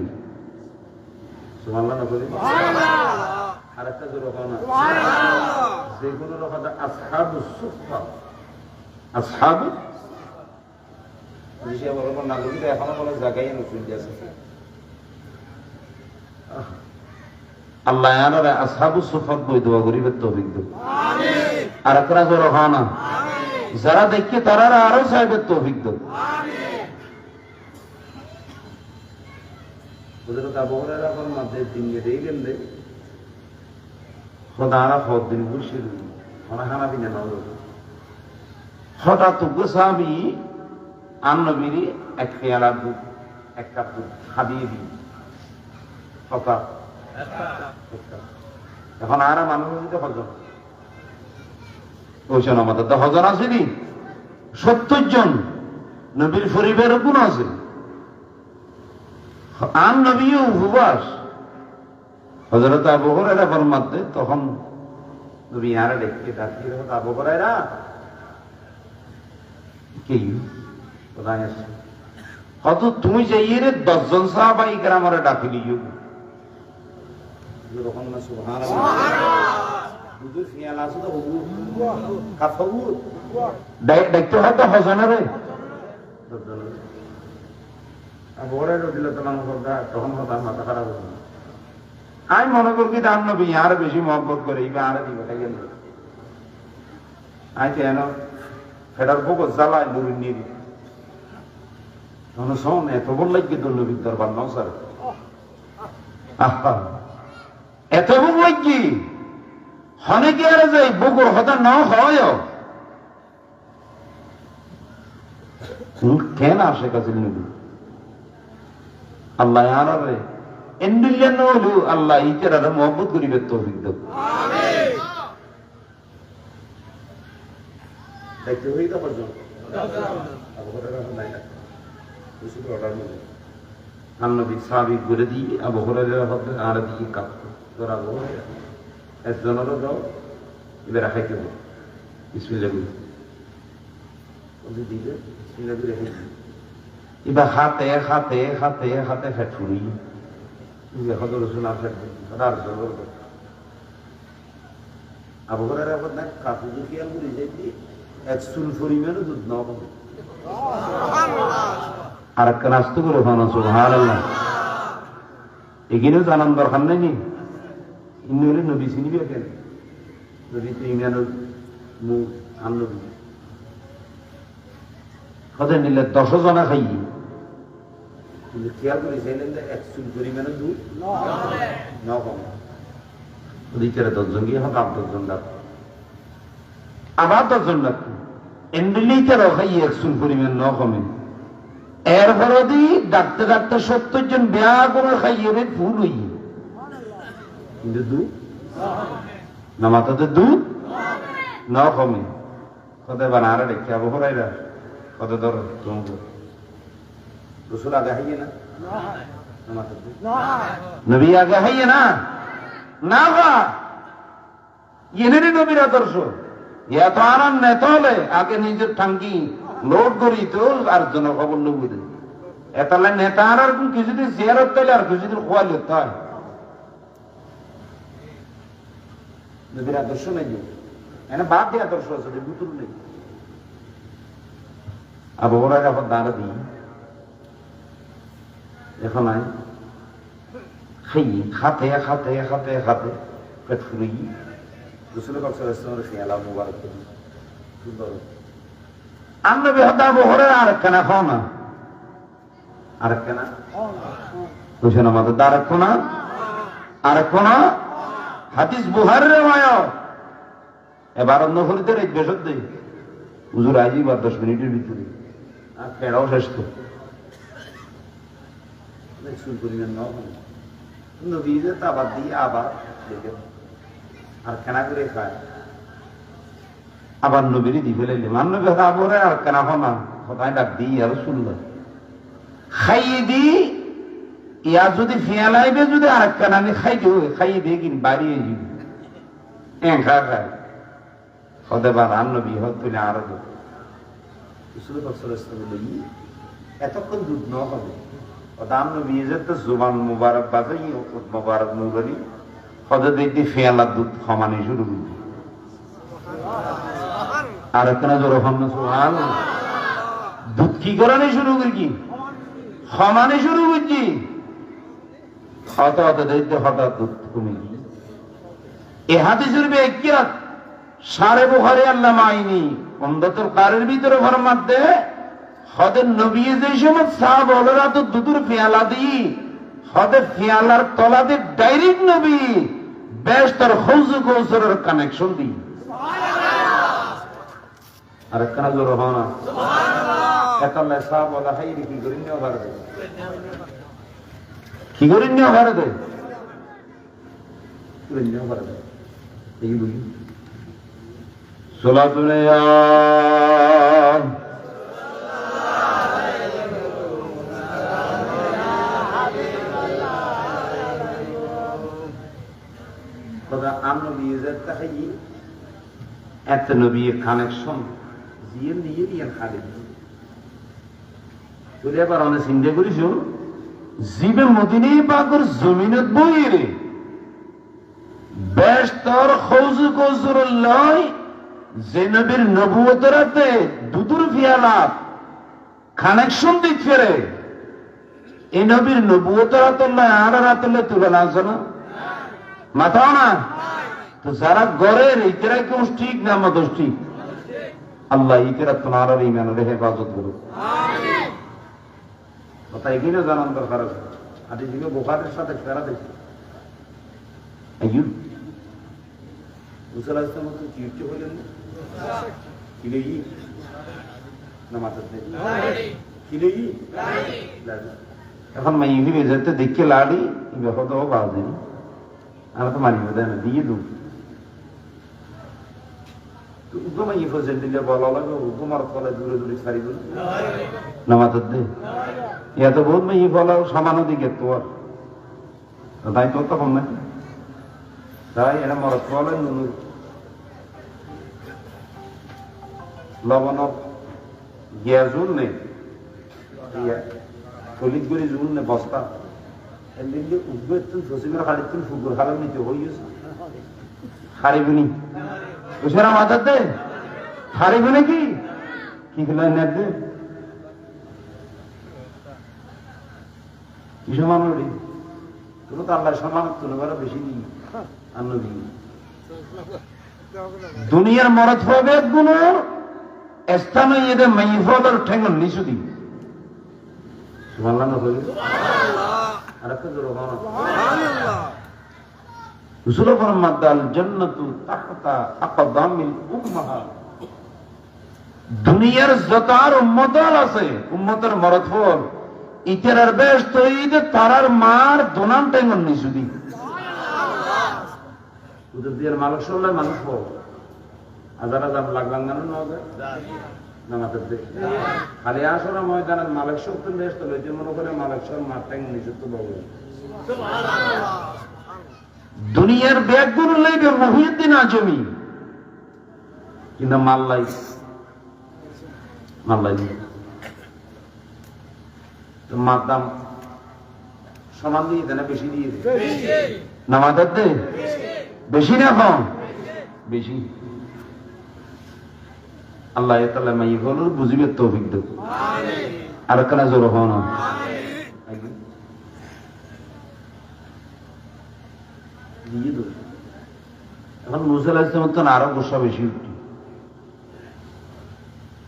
সুবহানাল্লাহ বলি আর একটা জোর না যে কোনো রকম আসহাবুস সুফা আসহাবু জিসে বলবো না বলি এখনো বলে জায়গায় নতুন আছে আল্লাহ আনারে আসহাবুস সুফাত বই দোয়া করিবের তৌফিক দাও আমিন আর একটা জোর না যারা দেখে তারা আরো চাইবে তৌফিক দাও আমিন হযরত আবু হুরায়রা ফরমাতে দিনে দেইলেন দে খোদারা ফদিন গুরশিদ খানা বিনা নাও হঠাৎ গোসাবি আন নবীর এক খেয়ালা দুধ এক কাপ দুধ খাবিয়ে দিই কথা এখন আর মানুষ যদি হজন ওইসব আমাদের তো হজন আসেনি 70 জন নবীর পরিবারের গুণ আছে আন নবী উপবাস হযরত আবু হুরায়রা ফরমাতে তখন নবী আর দেখতে ডাকি আবু হুরায়রা কি কোথায় আছে কত তুমি যাইয়ে 10 জন সাহাবাই কেরামরে ডাকি দিও যখন না সুবহানাল্লাহ বুঝুস ফিয়াল আছে তো কাফাউ দেখতে হয় তো হজনারে আবু হুরায়রা রাদিয়াল্লাহু তাআলা তখন মাথা খারাপ হলো আমি মনে করি দাম নবী আর বেশি মহব্বত করে আর দিবে গেল আই কেন ফেরার বুক জ্বালায় নুরিন নিবি শোন এত বল লাগবে তো নবীর দরবার নাও স্যার এত বুক লাগি হনে কি আর যাই বুকুর হতা নাও হয় কেন আসে কাছে নবী আল্লাহ আনারে এন্ডুলিয়ান হলো আল্লাহ ইতারা মহব্বত করিবে তৌফিক দাও আমিন দেখতে হই তো পর্যন্ত আবু হুরায়রা নাই না কিছু অর্ডার নেই নবী সাহাবী করে দিয়ে আবু হুরায়রা হতে আর দিয়ে কাপ তোরা আবু হুরায়রা একজনেরও দাও এবার খাইতে হবে বিসমিল্লাহ বলে দিলে বিসমিল্লাহ করে রেখে এবার হাতে হাতে হাতে হাতে ফেটুরি হজর রসুল আবু হুরায়রা না কাপু খেয়াল করে যাই এক চুল পরিমাণও দুধ নাও পাবে আর একটা নাস্ত করে খানা সুবহানাল্লাহ এখানেও জানান দরকার নাই নি ইন্নি হলে নবী চিনিবে কেন নবী তো ইমানের মুখ আন নবী হতে নিলে 10 জনা খাই কিন্তু খেয়াল করে চাইলেন যে 1 চুল পরিমাণে দুধ নাও পাবে ওদিকে 10 জন গিয়ে হঠাৎ 10 জন ডাক আবার 10 জন ডাক এন্ডলিতে রাখাই 1 চুল পরিমাণ নাও কমে এরপরে দি ডাকতে ডাকতে 70 জন বিয়া করে খাইয়ে ফুল হই কিন্তু দুধ না মাথাতে দুধ নাও কমে কত বানারে দেখে আবু হুরায়রা কত ধর রসুল আগে হাইয়ে না নবী আগে হাইয়ে না না বা এনেরই নবীর আদর্শ এত আনন্দ নেত হলে আগে নিজের টাঙ্কি লোড করি তো আর জন খবর লোক এতালে নেতা আর কিছুদিন জিয়ারত তাইলে আর কিছুদিন খোয়াল হয় নবীর আদর্শ নেই এনে বাদ দিয়ে আদর্শ আছে বুতুল নেই আবু হুরায়রা এখন দাঁড়া দিই এখন আয় খাই খাতে খাতে খাতে খাতে পেট ফুলে গিয়ে রসুল খেয়ালা মুবারক সুন্দর আর নবী হতে আবু হুরায়রা আরেকখানা খাও না আরেকখানা বুঝছেন আমাদের আরেকখানা আরেকখানা হাদিস বুখারীর রিওয়ায়াত এবার নফরিদের এক বেশত দেই হুজুর আইজি বা 10 মিনিটের ভিতরে আর খেড়াও শেষ তো শুরু করি না নবীজে তাবাদ দিয়ে আবার দেখে আর কেনা করে খায় আবার নবীরই দি ফেলাইলে মান নবী আবরে আর কেনা না সদাই ডাক দিই আর শুনল খাইয়ে দি ইয়া যদি ফিয়ালাইবে যদি আর কেনা আমি খাই দিও খাইয়ে দিয়ে কিন বাড়িয়ে যাবি খা খায় সদে বা রান নবী হত তুলে আরো এতক্ষণ দুধ ন হবে দাম নবী তো জুবান মুবারক বাজে মুবারক নুরি সদে দেখি ফিয়ালার দুধ সমানে শুরু করবি আর একখানা জোর হন না সুবহান দুধ কি করে শুরু করছি সমানে শুরু করছি হত হত দেখতে হঠাৎ দুধ কমে গিয়ে এ হাদিসের ব্যাখ্যাত সারে বুখারী আল্লামা আইনি উমদাতুল কারির ভিতরে ফরমাতে হদের নবী যে সময় সাহাবারা তো দুধের পেয়ালা দিই হদের পেয়ালার তলাতে ডাইরেক্ট নবী বেশতর হৌজ কৌসরের কানেকশন দিই আর একখানা জোর হয় না সুবহানাল্লাহ সাহাবারা হাইরি কি করেন নিয়ে ভারে দেয় কি করেন নিয়ে ভারে দেয় করেন নিয়ে ভারে দেয় এই বুঝি সালাতুল এত নবী কানেকশন দিয়ে নিয়ে দিয়ে খালি তুই এবার অনেক চিন্তা করিস জীবে মদিনে পাকর জমিনত বইরে বেশ তোর খৌজ কৌজুর লয় যে নবীর নবুয়তরাতে দুধুর ফিয়ালাত কানেকশন দিক ফেরে এই নবীর নবুয়তরাতল্লাহ আর রাতল্লাহ তুলনা আছে না মাথাও না তো যারা গড়ের ইতেরা কেউ ঠিক না আমাদের ঠিক আল্লাহ ইতেরা তোমার ইমানের হেফাজত করুক কথা এগিয়ে জানান দরকার আছে আর এদিকে বোখারের সাথে ফেরা দেখি মুসাল ইসলাম কি হলেন কি লেগি না মাথার কি লেগি এখন মাই ইউনিভে যেতে দেখে লাড়ি ব্যাপার তো পাওয়া যায় না আমরা তো মানি দেয় না দিয়ে দু উদ্যমাই ফজল দিলে বলা লাগবে উদ্যমার ফলে দূরে দূরে ছাড়িব না মাথার দে ইয়া তো বহুত মাই ফলাও সমান দিকে তো আর তাই তো তখন নাকি তাই এরা মরত ফলে নুন লবণ গিয়া জুন নেই ফলিত করে জুন নেই বস্তা এদিকে উঠবে ফসিবের হাড়িতেন ফুকুর হারাম নিতে হইয়াছে হারিবনি ওসেরা মাথার দে হারিব নাকি কি খেলা নেট দে কি সমান তুমি তো আল্লাহ সমান তুলবার বেশি দিই আন্ন দিই দুনিয়ার মরত হবে গুণ স্থান এদের মাইফলের ঠেঙ্গল নিচু দিই সুবহানাল্লাহ হইল আর একটা জোর হওয়া রসুল ফরমাদাল জান্নাতু তাহতা আকদামিল উম্মাহাত দুনিয়ার যত আর উম্মত আছে উম্মতের মরদফল ইতেরার বেশ তো এই যে তারার মার দোনান টেঙ্গন নিছু দি উদের দিয়ার মালিক সরলে মানুষ হল হাজার হাজার লাখ লাখ গানো না নামাজের দেখে খালি আসলে ময়দানের মালিক শক্তি দেশ তো লইতে মনে করে মালিক সব মাঠটাই নিযুক্ত পাবো দুনিয়ার ব্যাগগুলো লইবে মহিউদ্দিন আজমি কিন্তু মাল্লাই মার দাম সমান দিয়ে দেয় না বেশি দিয়ে নামাজের দে বেশি না কম বেশি আল্লাহ তাআলা মাই হল বুঝিবে তৌফিক দেব আর কেন জোর হন এখন মুসা আলাইহিস সালাম তো আরো গোসা বেশি উঠি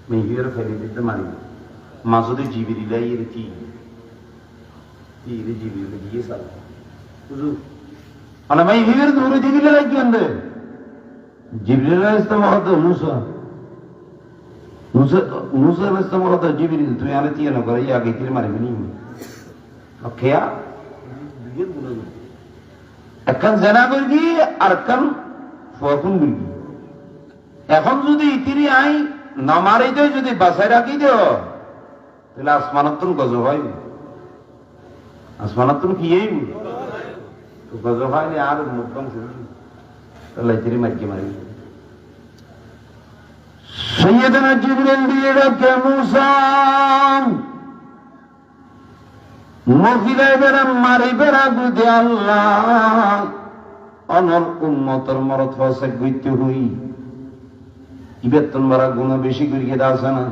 মেহির ফেলে দিতে মারি মা যদি জিবরিলাই এর কি জিবরিল দিয়ে সাল বুঝু মানে মেহির দূরে জিবরিল লাগবেন রে জিবরিল আলাইহিস সালাম হতো মুসা আলাইহিস সালাম হতো জিবরিল তুই আনে তিয়ে না করে আগে কি মারবি নি খেয়া দুইয়ের গুণ একখান জেনা করবি আর একখান ফকুন করবি এখন যদি ইতিরি আই না মারি দেয় যদি বাসায় রাখি দেও তাহলে আসমানাত্তন গজব হয় আসমানাত্তন কি গজব হয়নি আর মুদ্রম তাহলে ইতিরি মাইকে মারি সৈয়দনা জিবরিল দিয়ে ডাকে মুসা মহিলা বেড়া মারি বেড়া গুদে আল্লাহ অনর উম্মতর মরত হসে গইতে হই ইবেতন মারা গুণ বেশি করিয়ে দাসে না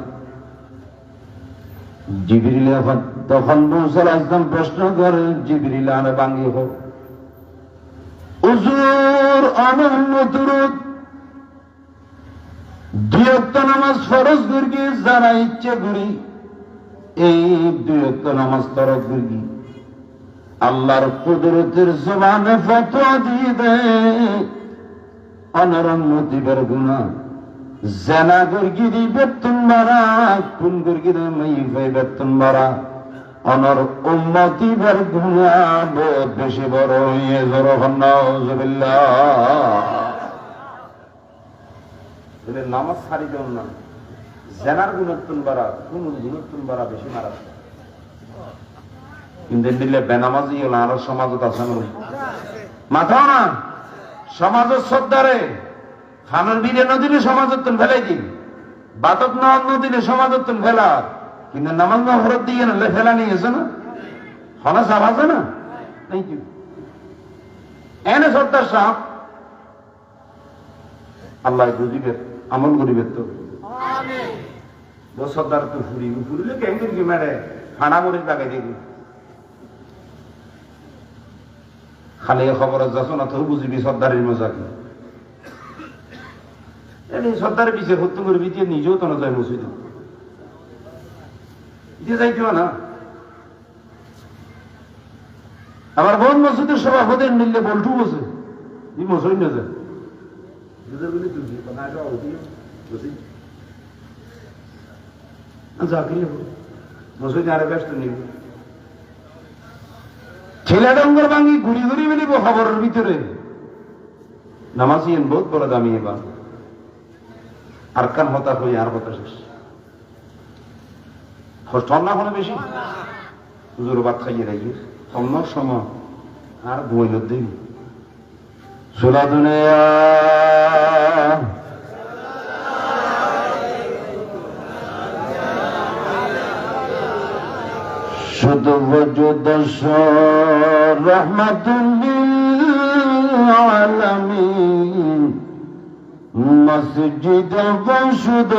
জিবরিল তখন মুসা আলাইহিস সালাম প্রশ্ন করে জিবরিল আরে বাঙ্গি হোক হুজুর অনুমতুরুত দুই ওয়াক্ত নামাজ ফরজ করি যারা ইচ্ছে করি এই দুই ওয়াক্ত নামাজ তরক করি আল্লাহর কুদরতের জবানে ফতোয়া দিয়ে দেয় অনরন্নতিবের গুণা জেনা গর্গিরি বেতন মারা খুন গর্গিরি মাই ভাই বেতন মারা অনর উম্মতিবের গুণা বহুত বেশি বড় হয়ে জোর নাউজুবিল্লাহ বলে নামাজ ছাড়ি দেন না জেনার গুণত্বন বাড়া কোন গুণত্বন বাড়া বেশি মারা কিন্তু দিলে বেনামাজি হল আরো সমাজত আছে না মাথাও না সমাজের শ্রদ্ধারে খানের বীরে নদীরে সমাজত্বন ফেলাই দিন বাতক নদীরে সমাজত্বন ফেলা কিন্তু নামাজ না হরত দিয়ে না ফেলা নিয়েছে না হনা সাপ আছে না থ্যাংক ইউ এনে শ্রদ্ধার সাপ আল্লাহ বুঝিবে আমল করিবে তো শ্রদ্ধার তো ফুরিলে কেমন কি মেরে খানা মরিচ লাগাই দেখি খালি খবর যাচ্ছ না তো বুঝিবি শ্রদ্ধারের মজা কি শ্রদ্ধার পিছিয়ে হত্যা করবি দিয়ে নিজেও তো না যায় মসজিদ দিয়ে যাইতেও না আমার বোন মসজিদের সভাপতির নিলে বলটু বসে মসজিদ না যায় মসজিদ আরে ব্যস্ত নিব ছেলে ডঙ্গর ভাঙি ঘুরি ঘুরি বেরিব খবরের ভিতরে নামাজি বহুত বড় দামি এবার আর কান হতা হই আর হতা শেষ ঠান্ডা হলে বেশি হুজুর ভাত খাইয়ে রাখি অন্য সময় আর ঘুমাইল দিন সোলা দুনিয়া শুধু বজুদ রহমাতুল লিল আলামিন মসজিদ বশুদ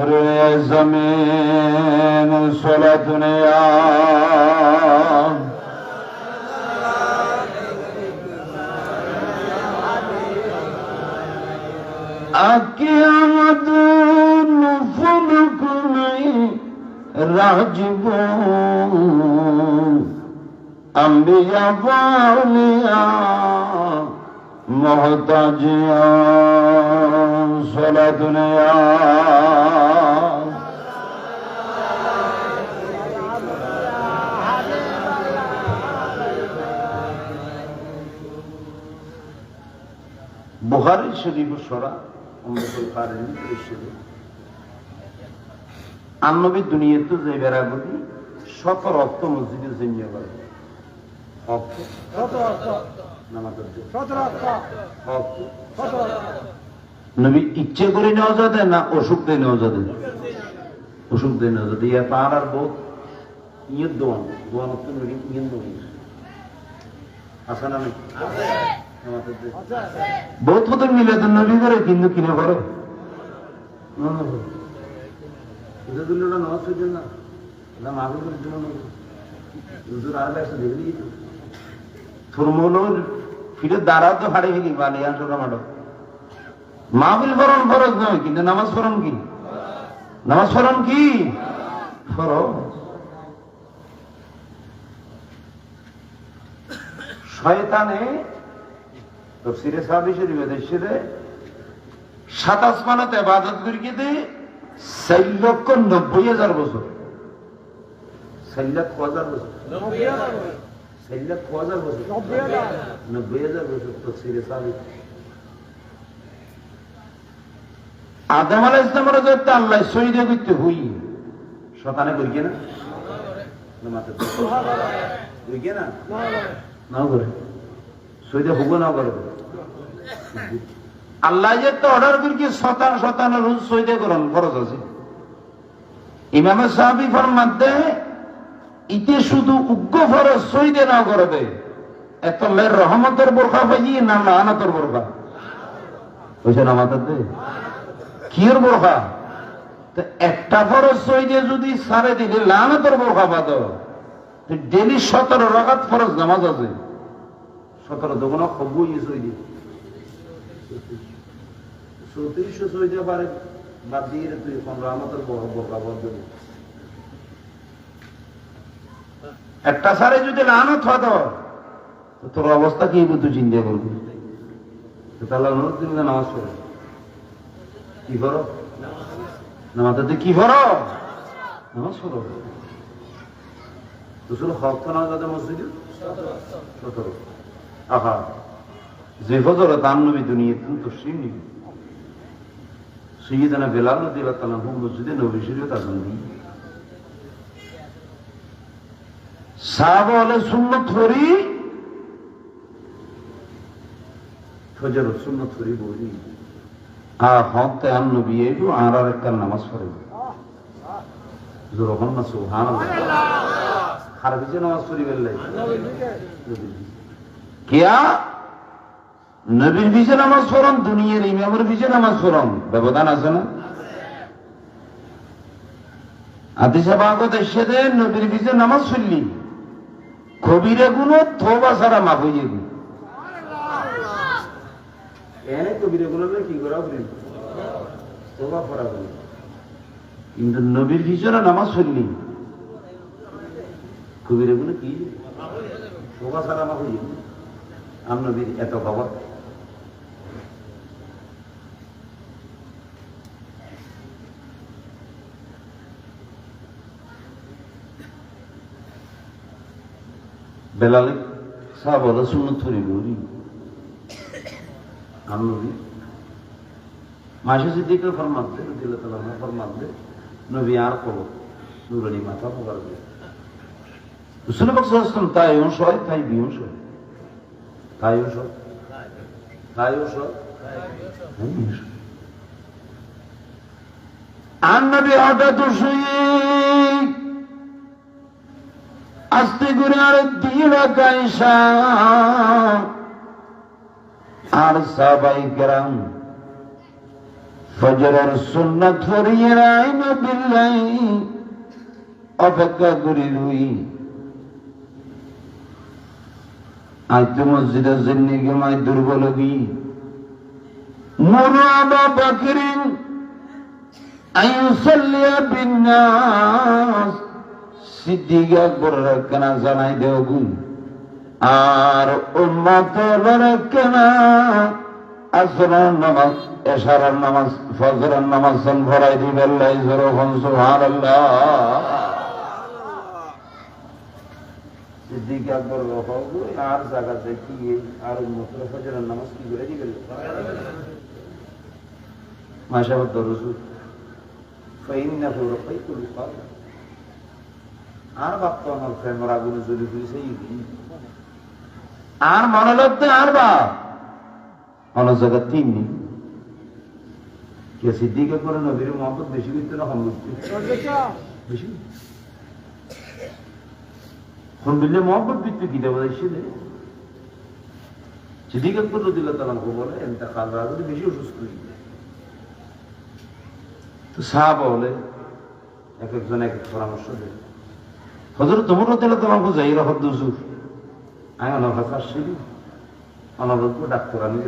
রে জমিন সোলা দুনিয়া আকিয়ামতুন ফুলকুমি রাজিব আম্বিয়া বাউলিয়া মুহতাজিয়া সোলা দুনিয়া বুখারী শরীফ সরা উম্মুল কারিম শরীফ আনবী দুনিয়াতে যে বেড়া করি শত রক্ত মসজিদে জমিয়ে করে নবী ইচ্ছে করে নেওয়া যাবে না অসুখ দিয়ে নেওয়া যাবে অসুখ দিয়ে নেওয়া যাবে ইয়া তার আর বহুত ইয়ের দোয়ান দোয়ান ইয়ের দোয়ান আসা না নাকি বহুত হতে মিলে তো নবী করে কিন্তু কিনে করে নামাজ পড়ছেন না ফিরে দাঁড়াও তো হাড়ে ফেলি মাহফিল ফরন ফরজ নয় কিন্তু নামাজ ফরন কি নামাজ ফরন কি ফরজ শয়তানে তফসিরে সাহাবী শরীফে দেশে 7 আসমানত ইবাদত করিয়ে দে 4,90,000 বছর 4,00,000 বছর 4,00,000 বছর 90,000 বছর তফসিরে সাহাবী আদম আলাইহিস সালামের যত আল্লাহ সইদে করতে হই শয়তানে করিয়ে না মাথা সুবহানাল্লাহ করিয়ে না না করে সইদে হবো না করে আল্লাহ যে তো অর্ডার করি শতান রোজ সইদে করন ফরজ আছে ইমাম সাহাবী ফরমাতে ইতে শুধু উগ্র ফরজ সইদে না করবে এত মের রহমতের বোরখা পাইয়ে না লানাতের বোরখা বুঝছেন আমাদের কির বোরখা তো একটা ফরজ সইদে যদি সারে দিলে লানাতের বোরখা পাত ডেলি 17 রাকাত ফরজ নামাজ আছে 17 দোকান খবুই সইদে 3400 সইদে পারে বাদ দিয়ে তুই কোন রহমতের বোরখা বলতে একটা সারে যদি লানত হতো তোর অবস্থা কি তুই চিন্তা করবি তাহলে তুমি নামাজ পড়ো কি করো নামাজে কি করো নামাজ পড়ো তো শুধু হক তো না যাতে মসজিদে 17 আহা যে ফজর তার নবী দুনিয়া কিন্তু সিনি সৈয়দনা বেলাল রাদিয়াল্লাহু তাআলা মসজিদে নবী শরীফে আছেন সাহাবা হলে সুন্নত করি ফজর সুন্নত করি বলি আর হতে আন নবী এইটু আর একটা নামাজ পড়ে যখন না সুবহানাল্লাহ আর বিজে নামাজ পড়ি বেলাই কিয়া নবীর বিজে নামাজ পড়ন দুনিয়ার ইমামের বিজে নামাজ পড়ন ব্যবধান আছে না হাদিসে বাগত এসে দে নবীর বিজে নামাজ পড়লি কবিরে গুণ থোবা সারা মাফ হয়ে যাবে এনে কবিরে গুণ কি করা থোবা পড়া কিন্তু নবীর পিছনে নামাজ পড়লি কবিরে গুণ কি থোবা সারা মাফ হয়ে যাবে আর নবীর এত খবর বেলালে সাহাবা হলো সুন্নত করি বলি নবী মাসে সিদ্দিক ফরমাতে রাদিয়াল্লাহু তাআলা ফরমাতে নবী আর করো নুরানি মাথা পকার দিয়ে রাসূল পাক সাল্লাল্লাহু আলাইহি ওয়াসাল্লাম তাই অংশ হয় তাই বিঅংশ তাই অংশ তাই অংশ আর নবী হঠাৎ শুয়ে আস্তে করে আর দিলা কায়সা আর সাহাবায়ে কেরাম ফজরের সুন্নাত পড়িয়ে রাইনা বিল্লাহ অপেক্ষা করি রই আজ তো মসজিদের জিন্দেগি মাই দুর্বল গি মুরু আবা বকরিন আইয়ুসাল্লিয়া বিন্নাস সিদ্দিক আকবরের কেনা জানাই দেও গুণ আর উম্মতের কেনা আসরের নামাজ এশারের নামাজ ফজরের নামাজ ভরাই দিবেন লাই যখন সুবহানাল্লাহ সিদ্দিক আকবর আর জায়গা দেখিয়ে আর উম্মতের ফজরের নামাজ কি করে দিবেন মাশাআল্লাহ রাসূল আর বাপ তো আমার প্রেমের আগুনে জ্বলি ফিরেছে আর মনে লাগতে আর বাপ অনেক জায়গা তিন দিন কে সিদ্দিকে করে নবীর মহব্বত বেশি কিন্তু না বেশি দিলে মহব্বত বিত্তু কি দেবো সিদ্দিকে করে দিলে তারা বলে এনটা কাল রাতে বেশি অসুস্থ হয়ে যায় তো সাহাব বলে এক একজন এক এক পরামর্শ দেয় হজরত তোমরা দিলে তোমাকে যাই রহত দুজুর আমি অনাফাস আসছি অনারোগ্য ডাক্তার আনি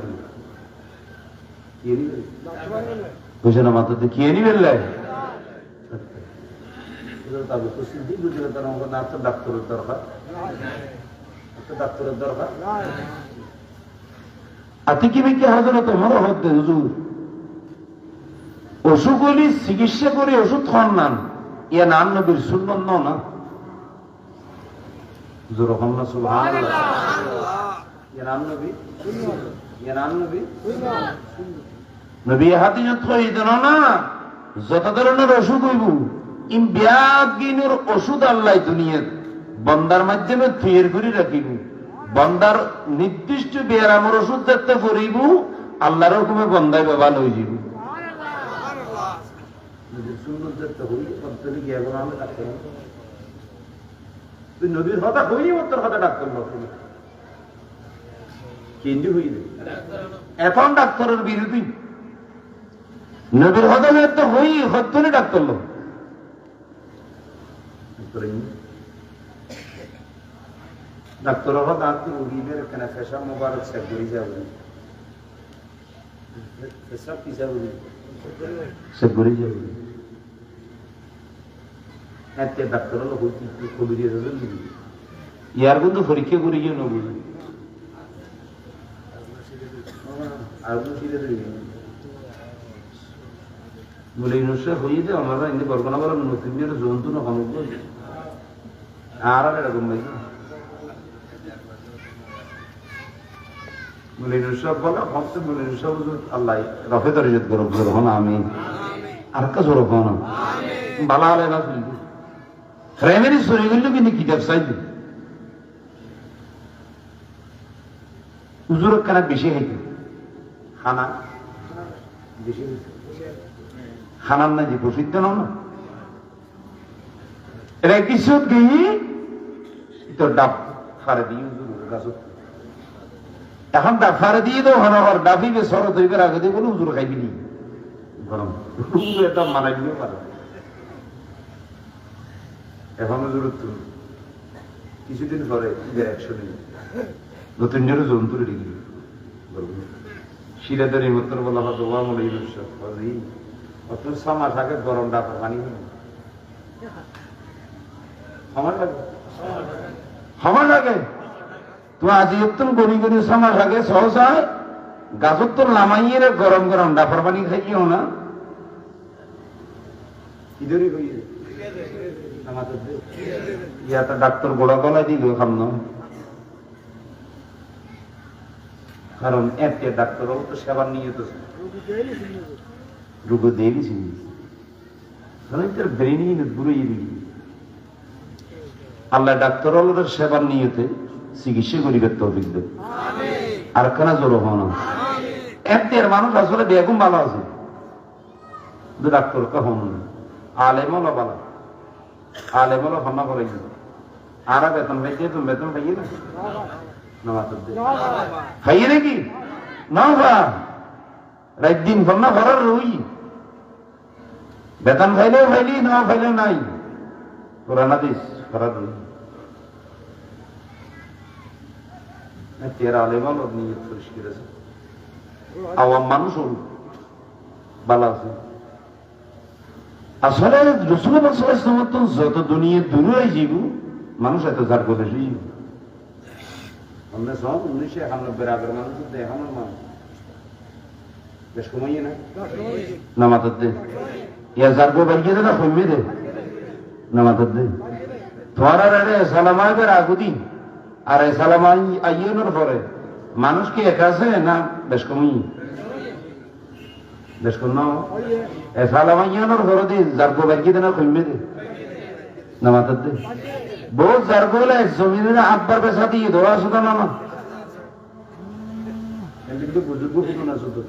বুঝে না মাথাতে কি এনি বেললে ডাক্তারের দরকার ডাক্তারের দরকার আতি কি বিকে হাজার তোমার হতে হুজুর অসুখগুলি চিকিৎসা করে ওষুধ খান নান ইয়া নাম নবীর সুন্নত নাও না হুজুর রহমনা সুবহানাল্লাহ ইয়া নাম নবী ইয়া নাম নবী নবী হাদিসত কই দেন না যত ধরনের অসুখ হইব ইম বিয়াগিনের ওষুধ আল্লাহ দুনিয়ার বান্দার মাধ্যমে তৈরি করে রাখিব বান্দার নির্দিষ্ট ব্যায়ামের ওষুধ দেখতে পড়িব আল্লাহর হুকুমে বান্দায় ভালো হয়ে যাব তুই নবীর কথা হইনি তোর কথা ডাক্তার কেন্দ্র হইলে এখন ডাক্তারের বিরোধী নবীর কথা তো হই হত্যলে ডাক্তার লোক ডাক্তার ডাক্তার রোগীদের এখানে পেশা মোবারক চেক করে যাবে পেশা কি যাবে চেক করে যাবে এতে ডাক্তার হলো কবি দিয়ে ইয়ার কিন্তু পরীক্ষা করে গিয়ে নেব আর বলে ইনস্টা হয়ে যায় আমরা এমনি বরগনা বলার নতুন জন্তু না অনুগ্রহ আর এরকম ভাই আল্লাহ রফে দরিজত গরব হন আমি আর কা জোর হন বালা আলে না প্রাইমারি সরি গেল কিন্তু কিতাব চাইল হুজুর কানা বেশি হইতে খানা বেশি খানার না যে প্রসিদ্ধ নাও না এটা কিছু গিয়ে তো ডাব ফারে দিয়ে হুজুর গাছ এখন ডাফারে দিয়ে তো হনহর ডাফিবে শরৎ হইবে আগে দিয়ে বলে হুজুর খাইবি নি গরম এটা মানাই দিতে পারে এখন হুজুর কিছুদিন পরে অ্যাকশন নতুন জন জন্তুর ডিগ্রি শিরাদারি উত্তর বলা হয় দোয়া মনে অত সামা থাকে গরম ডাফা পানি আমার লাগে আমার লাগে তো আজি উত্তম গড়ি গড়ি সামার আগে সহসায় গাছত্তর লামাইয়ে গরম গরম ডাফার পানি খাইও না ইদরি হইয়ে ইয়াটা ডাক্তার গোড়া গলায় দিল খাম না কারণ এতে ডাক্তার তো সেবার নিয়ে তো রোগ দিয়ে গেছি কারণ তার ব্রেনই ঘুরিয়ে দিবি আল্লাহ ডাক্তার হলের সেবার নিয়েতে চিকিৎসা করিবে তৌফিক দেব আর কেনা জোর হওয়া এর মানুষ আসলে বেগুম ভালো আছে ডাক্তার কখন আলেমল ভালো আলেমল হন্না করে আর বেতন পাইছে তুমি বেতন পাইয়ে না খাইয়ে নাকি না ভা রাত দিন হন্না ঘরের রই বেতন খাইলেও খাইলি না খাইলেও নাই পুরানা দিস ঘরের রই তেরা আলেমান নিয়ে পরিষ্কার আছে আওয়াম মানুষ ভালো আছে আসলে রসুল্লাহ যত দুনিয়া দূরে যাইব মানুষ এত যার কথা যাইব আমরা সব 1991 আগের মানুষ এখনো মানুষ বেশ কমাইয়ে না মাথার দে ইয়া যার গো বাইকে না কমিয়ে দে না মাথার দে তোমার আরে সালামাইবের আগুদিন আর সালাম আইনের পরে মানুষ কি একা আছে না বেশ কমই দেশ কোন এসালামাইয়ানোর ঘরে দি জারগো বাকি দেনা কইমে দে না মাথার দে বহুত জারগো হলে জমিনের আব্বার পেশা দিয়ে ধোয়া শুধু না না কিন্তু বুজুর্গ হতো না শুধু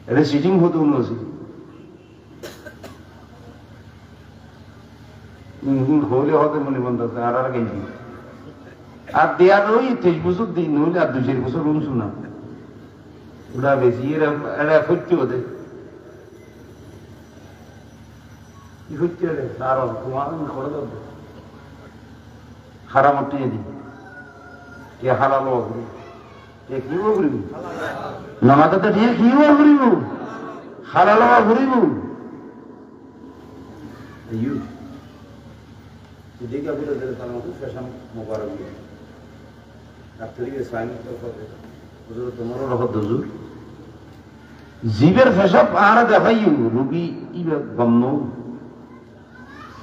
এটা সিটিং হতো না হলে হতে মনে মন আছে আর গেছি আর দেয়ার ওই 23 বছর দিন হইলে আর 2-4 বছর রুম শুনা ওরা বেশি এরা সত্যি হতে কি সত্যি হলে আর তোমার করে দেবো হারাম উঠিয়ে দিই কে হারালো অগ্রি কে কি অগ্রিব নামাজতে দিয়ে কি অগ্রিব হারালো অগ্রিব ইউ देखा भी तो ताला को फैशन मुबारक है आप तरीके साइन तो करते हुजूर तुम्हारो रह हुजूर जीवर फैशन आरा देखाइयो रुबी इबे गमनो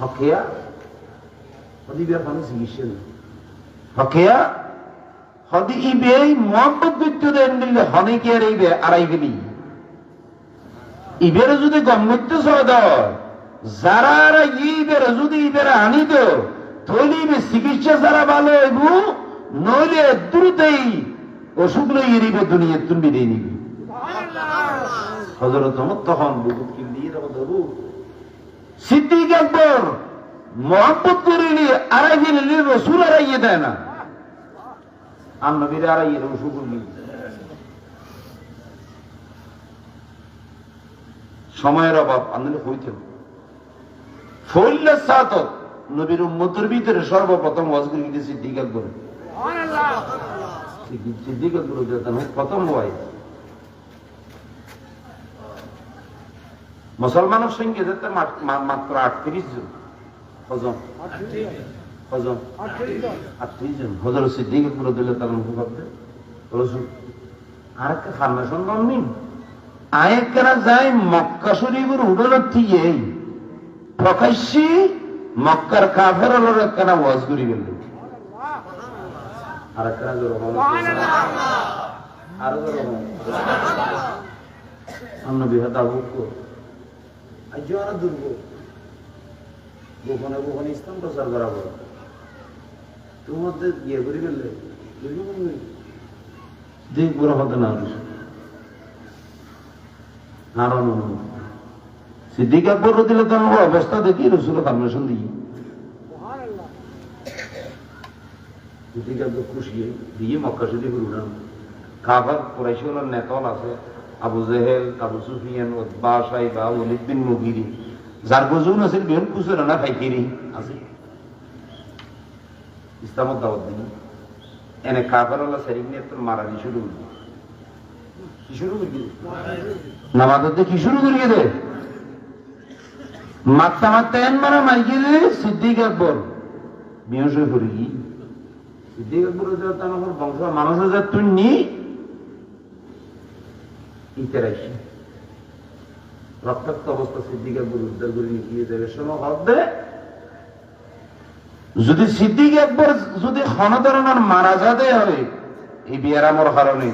हकिया हदी बे फानु सिगिशन हकिया हदी इबे मोहब्बत बित्तु देन दिले हनी के इबे आराई गली इबे যদি গমতে সদা যারা ইবের যদি ইবের আনিত তৈলিবে চিকিৎসা যারা ভালো হইব নইলে দ্রুতই অসুখ লইয়ে দুনিয়া তুমি দিয়ে নিবি হযরত ওমর তখন বুকুত কিলিয়ে ধরু সিদ্দিক আকবর মোহাম্মদ করিনি আড়াই দিন রাসূল আড়াইয়ে দেয় না আর নবীর আড়াইয়ে রাসূল নেই সময়ের অভাব আনলে হইতেন ফইল্লা সাতত নবীর উম্মতের ভিতরে সর্বপ্রথম ওয়াজ করে গিয়েছে সিদ্দিক আকবর সুবহানাল্লাহ সিদ্দিক আকবর যেতেন প্রথম হয় মুসলমানের সঙ্গে যেতে মাত্র 38 জন হজম 38 জন হযরত সিদ্দিক আকবর রাদিয়াল্লাহু তাআলা করতে রাসূল আরেকটা ফরমেশন দননি আয়াত করা যায় মক্কা শরীফের উড়ানোর থেকে প্রকাশ্যে মক্কার কাফেররা একখানা ওয়াজ করি গেল আর একখানা জোর আর আমরা বিহাদা ভুক্ত আজ আর দুর্গ গোপনে গোপনে ইসলাম প্রচার করা বড় তোমাদের গিয়ে করি গেলে দেখ বড় হতে না আর সিদ্দিক আকবর রাদিয়াল্লাহু তাআলার অবস্থা দেখি রাসূলের পারমিশন দিই সিদ্দিক আকবর খুশি দিয়ে মক্কা শরীফে উড়ান কাফার কুরাইশের নেতাল আছে আবু জেহেল আবু সুফিয়ান উতবা সাইবা ওয়ালিদ বিন মুগিরি যার গজুন আছে বেন কুসুর না ফাইকিরি আছে ইসলামত দাওয়াত দিন এনে কাফার আল্লাহ শরীফ নিয়ে তো মারানি শুরু করে নামাজতে কি শুরু করিয়ে দে মাত্তা মাত্তা এন মারা মারি গেলে সিদ্দিক আকবর বিহস হয়ে পড়ি সিদ্দিক আকবর আমার বংশ মানুষের যা তুই নি ইতারাইছি রক্তাক্ত অবস্থা সিদ্দিক আকবর উদ্ধার করে নিয়ে যাবে শোনো হবে যদি সিদ্দিক আকবর যদি ক্ষণধরণের মারা যাতে হয় এই বিয়ারামর কারণে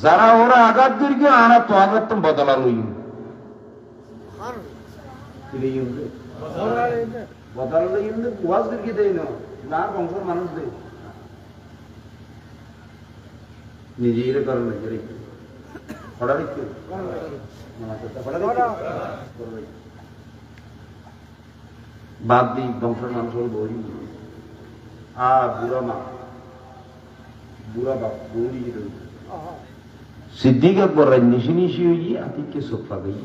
যারা ওরা আঘাত দীর্ঘ আনা তো আঘাত বদলা লই বদলা ওয়াজ দীর্ঘ দেয় না বংশের মানুষ দেয় নিজের কারণে বাদ দিই বংশের মানুষ বই বুড়া মা বুড়া বাপ বৌরি সিদ্দিক আকবর নিশি নিশি হই আতিককে সোফা গই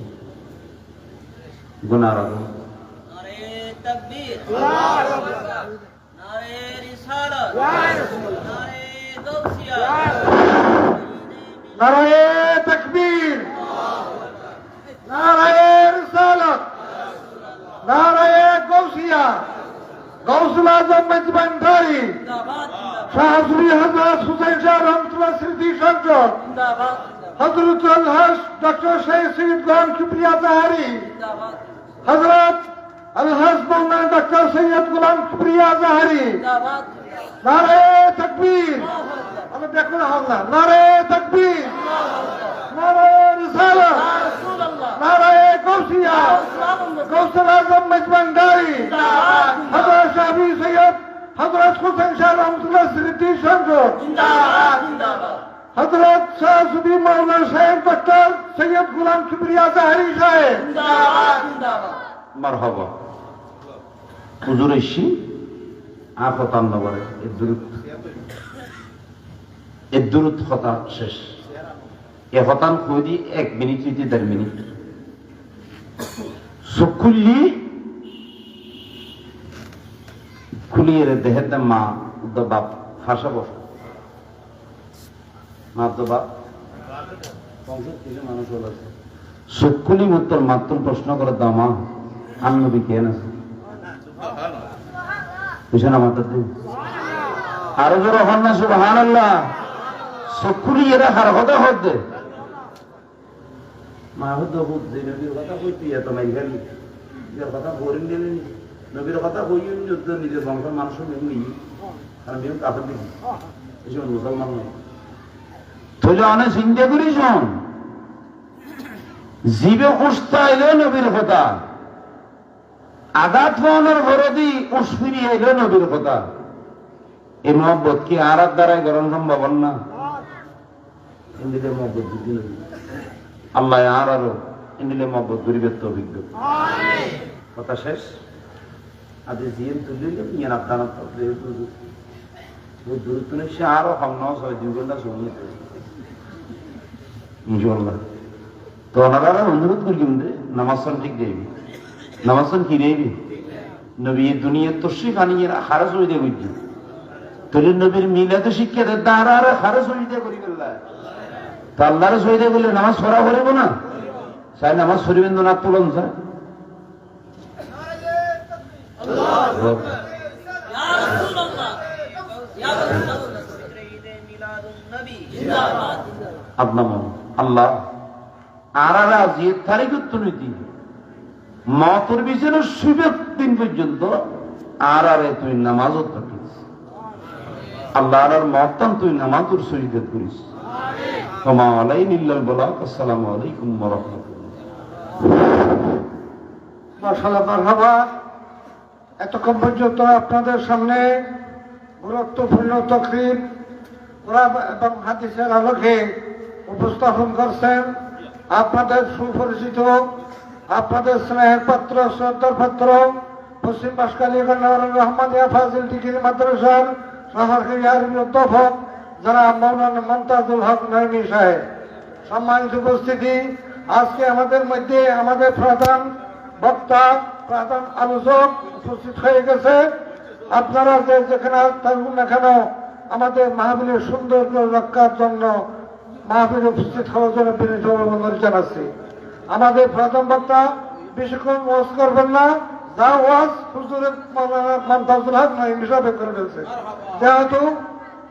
গুনার নারে তাকবীর আল্লাহু আকবার নারে রিসালাত নারে গাউসিয়া নারে তাকবীর নারে রিসালাত নারে গাউসিয়া গাউসুল আজম মেজবান্ডারি জিন্দাবাদ শাহজুরি হযরত হুসাইন শাহ রহমাতুল্লাহ স্মৃতি সংসদ জিন্দাবাদ হযরত আল-হাস ডক্টর শেখ সৈয়দ গোলাম কিবরিয়া জাহারি জিন্দাবাদ হযরত আল-হাস মাওলানা ডক্টর সৈয়দ গোলাম কিবরিয়া জাহারি জিন্দাবাদ নারে তাকবীর আল্লাহু আকবার আমি দেখুন হামলা নারে তাকবীর নারে রিসালাত নারে গৌসিয়া গৌসুল আজম মেজবান্ডারি হযরত শাফি সৈয়দ হযরত হুসেন শাহ রহমাতুল্লাহ স্মৃতি সংসদ হযরত শাহসুফি মাওলানা সাহেব ডক্টর সৈয়দ গোলাম কিবরিয়া জাহরি সাহেব মারহাবা হুজুর এসি আফতান নগরে এর দূরত হতা শেষ এ হতান কই দি 1 মিনিট থেকে 1.5 মিনিট সুকুলি খুলিয়ে দেহের মা বাপ ফাঁসা বসে মা বাপ মানুষ আছে সুকুলি মাত্র প্রশ্ন করে দামা আর নবী কেন আছে বুঝেন আমাদের আরো জোর হন না সুবহানাল্লাহ সুকুলি এরা হার হতে হতে মা হতে হতে নবীর কথা কইতে এত মাই গেলি এর কথা বলেন দিলেন নবীর কথা কইও যুদ্ধ নিজের বংশের মানুষের নেই আর আমি কাফের দিই এসব মুসলমান নয় তো জানে চিন্তা করি শোন জীবে উস্তা এলো নবীর কথা আঘাত পাওয়ানোর ভরদি উস্ফিরি এলো নবীর কথা এই মহব্বত কি আর দ্বারাই গরম সম্ভব না ইন্দিলে মহব্বত বুদ্ধি নবী আল্লাহ আর আরো ইন্দিলে মহব্বত গরিবের তো অভিজ্ঞ কথা শেষ আজ জিএম তুললে ইয়ান আপনার দূরত্ব নেই সে আরো হামনা 6-2 ঘন্টা শুনিয়ে ইনশাআল্লাহ তো ওনারা অনুরোধ করি কিন্তু নামাজ ঠিক দেবি নামাজ কি দেবি নবী দুনিয়ার তশরিফ আনিয়ে খারজ হয়ে দেবে তোর নবীর মিলাতে শিক্ষা দেয় তারা আর খারজ হয়ে দেয় করি গেল্লা তো আল্লাহর সহিদে বললে নামাজ পড়া করিব না চাই নামাজ পড়িবেন না তুলন চায় আপনার আল্লাহ আর আজিয়ে তারিখ উত্তরনীতি মতর বিচারের সুবেদ দিন পর্যন্ত আর তুই নামাজও থাকিস আল্লাহ আর মতান তুই নামাজের শহীদ করিস ক্ষমা আলাই নিল্লাল বলাক আসসালামু আলাইকুম ওয়া রাহমাতুল্লাহ মাশাআল্লাহ মারহাবা এতক্ষণ পর্যন্ত আপনাদের সামনে গুরুত্বপূর্ণ তাকরীর কোরআন এবং হাদিসের আলোকে উপস্থাপন করছেন আপনাদের সুপরিচিত আপনাদের স্নেহের পাত্র শ্রদ্ধার পাত্র পশ্চিম বাঁশখালী রহমানিয়া ফাজিল ডিগ্রি মাদ্রাসার সহকারী আরবি অধ্যাপক যারা মৌলানা মমতাজুল হক নয়মি সাহেব সম্মানিত উপস্থিতি আজকে আমাদের মধ্যে আমাদের প্রধান বক্তা প্রধান আলোচক উপস্থিত হয়ে গেছে আপনারা যে যেখানে থাকুন না কেন আমাদের মাহফিলের সুন্দর রক্ষার জন্য মাহফিল উপস্থিত হওয়ার জন্য বিনীত অনুরোধ জানাচ্ছি আমাদের প্রথম বক্তা বেশিক্ষণ ওয়াজ করবেন না যা ওয়াজ হুজুরের মৌলানা মমতাজুল হক নয়মি সাহেব করে ফেলছে যেহেতু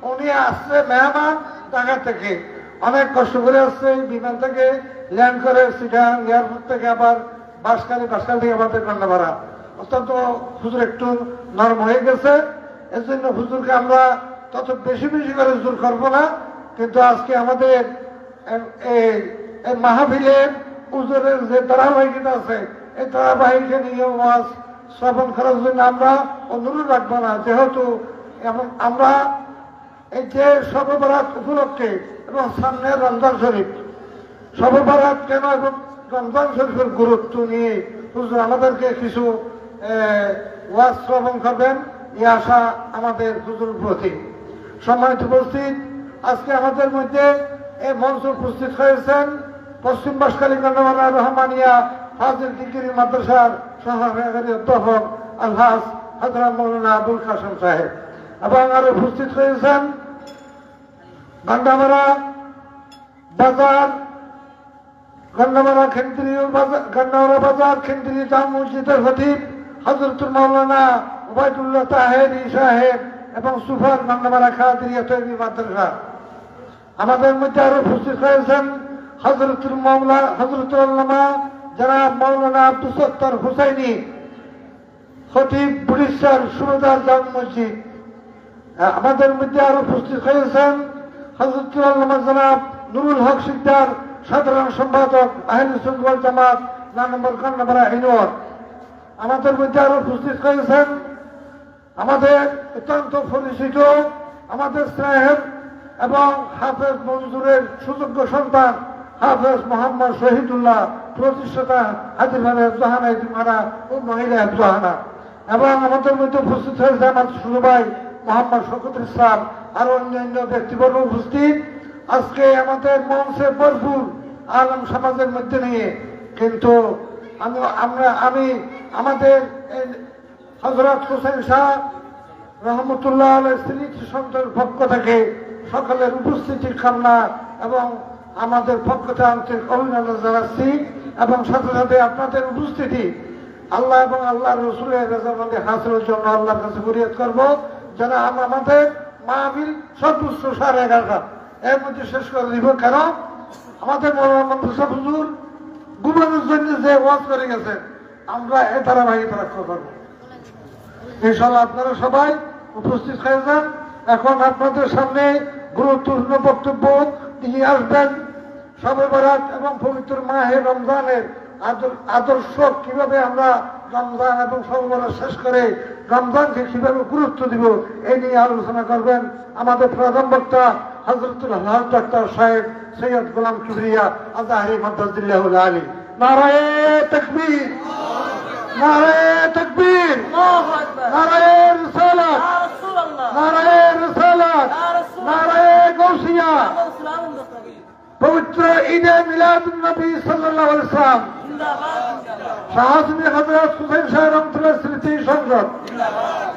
উনি আসছে মেহমান ঢাকা থেকে অনেক কষ্ট করে আসছে বিমান থেকে ল্যান্ড করে সিটাং এয়ারপোর্ট থেকে আবার বাঁশখালী থেকে আমাদের কন্যাপাড়া অত্যন্ত হুজুর একটু নরম হয়ে গেছে এর জন্য হুজুরকে আমরা তত বেশি করে জোর করবো না কিন্তু আজকে আমাদের এই মাহফিলের হুজুরের যে ধারাবাহিকতা আছে এই ধারাবাহিকে নিয়ে ওয়াজ শ্রবণ করার জন্য আমরা অনুরোধ রাখবো না যেহেতু আমরা এই যে শবে বরাত উপলক্ষে এবং সামনে রমজান শরীফ শবে বরাত কেন এবং রমজান শরীফের গুরুত্ব নিয়ে হুজুর আমাদেরকে কিছু ওয়াজ শ্রবণ করবেন এই আশা আমাদের হুজুর প্রতি সম্মানিত উপস্থিত আজকে আমাদের মধ্যে এই মঞ্চ উপস্থিত হয়েছেন পশ্চিম বাঁশখালী কন্যাপাড়া রহমানিয়া ফাজিল ডিগ্রি মাদ্রাসার সহকারী অধ্যাপক আলহাজ হযরত মৌলানা আবুল কাসেম সাহেব এবং আরো উপস্থিত হয়েছেন গন্ডামারা বাজার গন্ডামারা কেন্দ্রীয় জামে মসজিদের খতিব হযরতুল মাওলানা ওবায়দুল্লাহ তাহেরি সাহেব এবং সুফার গন্ডামারা কাদেরিয়া তৈরি মাদ্রাসা আমাদের মধ্যে আরো উপস্থিত হয়েছেন হযরতুল আল্লামা জনাব মাওলানা আব্দুল সত্তার হুসাইনি খতিব বুড়িশ্বর সুবেদার জামে মসজিদ আমাদের মধ্যে আরো উপস্থিত হয়েছেন হযরতুল আল্লামা জনাব নুরুল হক সিকদার, সাধারণ সম্পাদক আহলে সুন্নাত ওয়াল জামাত 9 নম্বর কান্নাপাড়া ইউনিয়ন। আমাদের মধ্যে আরো উপস্থিত হয়েছেন আমাদের অত্যন্ত পরিচিত আমাদের সাহেব এবং হাফেজ মঞ্জুরের সুযোগ্য সন্তান হাফেজ মোহাম্মদ শহীদুল্লাহ, প্রতিষ্ঠাতা হাজিরখানা হেফজোহানা ইতিমারা ও মহিলা হেফজোহানা। এবং আমাদের মধ্যে উপস্থিত হয়েছে আমার ছোট ভাই মোহাম্মদ শওকত ইসলাম, আরো অন্যান্য ব্যক্তিবর্গ উপস্থিত। আজকে আমাদের মঞ্চে ভরপুর আলম সমাজের মধ্যে নিয়ে, কিন্তু আমি আমাদের হযরত হোসেন শাহ রহমতুল্লাহ আলাইহির স্মৃতি সন্তানের পক্ষ থেকে সকলের উপস্থিতির কামনা এবং আমাদের পক্ষ থেকে আন্তরিক অভিনন্দন জানাচ্ছি। এবং সাথে সাথে আপনাদের উপস্থিতি আল্লাহ এবং আল্লাহ রসুলের রেজামন্দি হাসিলের জন্য আল্লাহর কাছে ফরিয়াদ করবো যেন আমাদের মাহফিল সর্বোচ্চ 11:30 এর মধ্যে শেষ করে দিব। কেন আমাদের মৌলানা মুসাফ হুজুর ঘুমানোর জন্য যে ওয়াজ করে গেছেন, আমরা এ ধারাবাহিকতা রক্ষা করবো ইনশাআল্লাহ। আপনারা সবাই উপস্থিত হয়ে যান। এখন আপনাদের সামনে গুরুত্বপূর্ণ বক্তব্য দিয়ে আসবেন শবে বরাত এবং পবিত্র মাহে রমজানের আদর্শ, কিভাবে আমরা রমজান এবং শবে বরাত শেষ করে রমজানকে কিভাবে গুরুত্ব দিব এই নিয়ে আলোচনা করবেন আমাদের প্রধান বক্তা হযরতুল হক ডাক্তার সাহেব সৈয়দ গোলাম কিবরিয়া আজহারি মাদ্দাজিল্লাহুল আলী। নারায়ে তাকবীর, নারায়ে তাকবীর, আল্লাহু আকবার, নারায়ে রিসালাত, ইয়া রাসূলুল্লাহ, নারায়ে রিসালাত, ইয়া রাসূলুল্লাহ, নারায়ে গৌসিয়া। সালাম দস্তগীর, পবিত্র ঈদে মিলাদুন নবী সাল্লাল্লাহু আলাইহি ওয়াসাল্লাম, জিন্দাবাদ জিন্দাবাদ শাহাদাত হযরত হুসাইন শাহ রহমাতুল্লাহ স্মৃতি সংসদ, জিন্দাবাদ।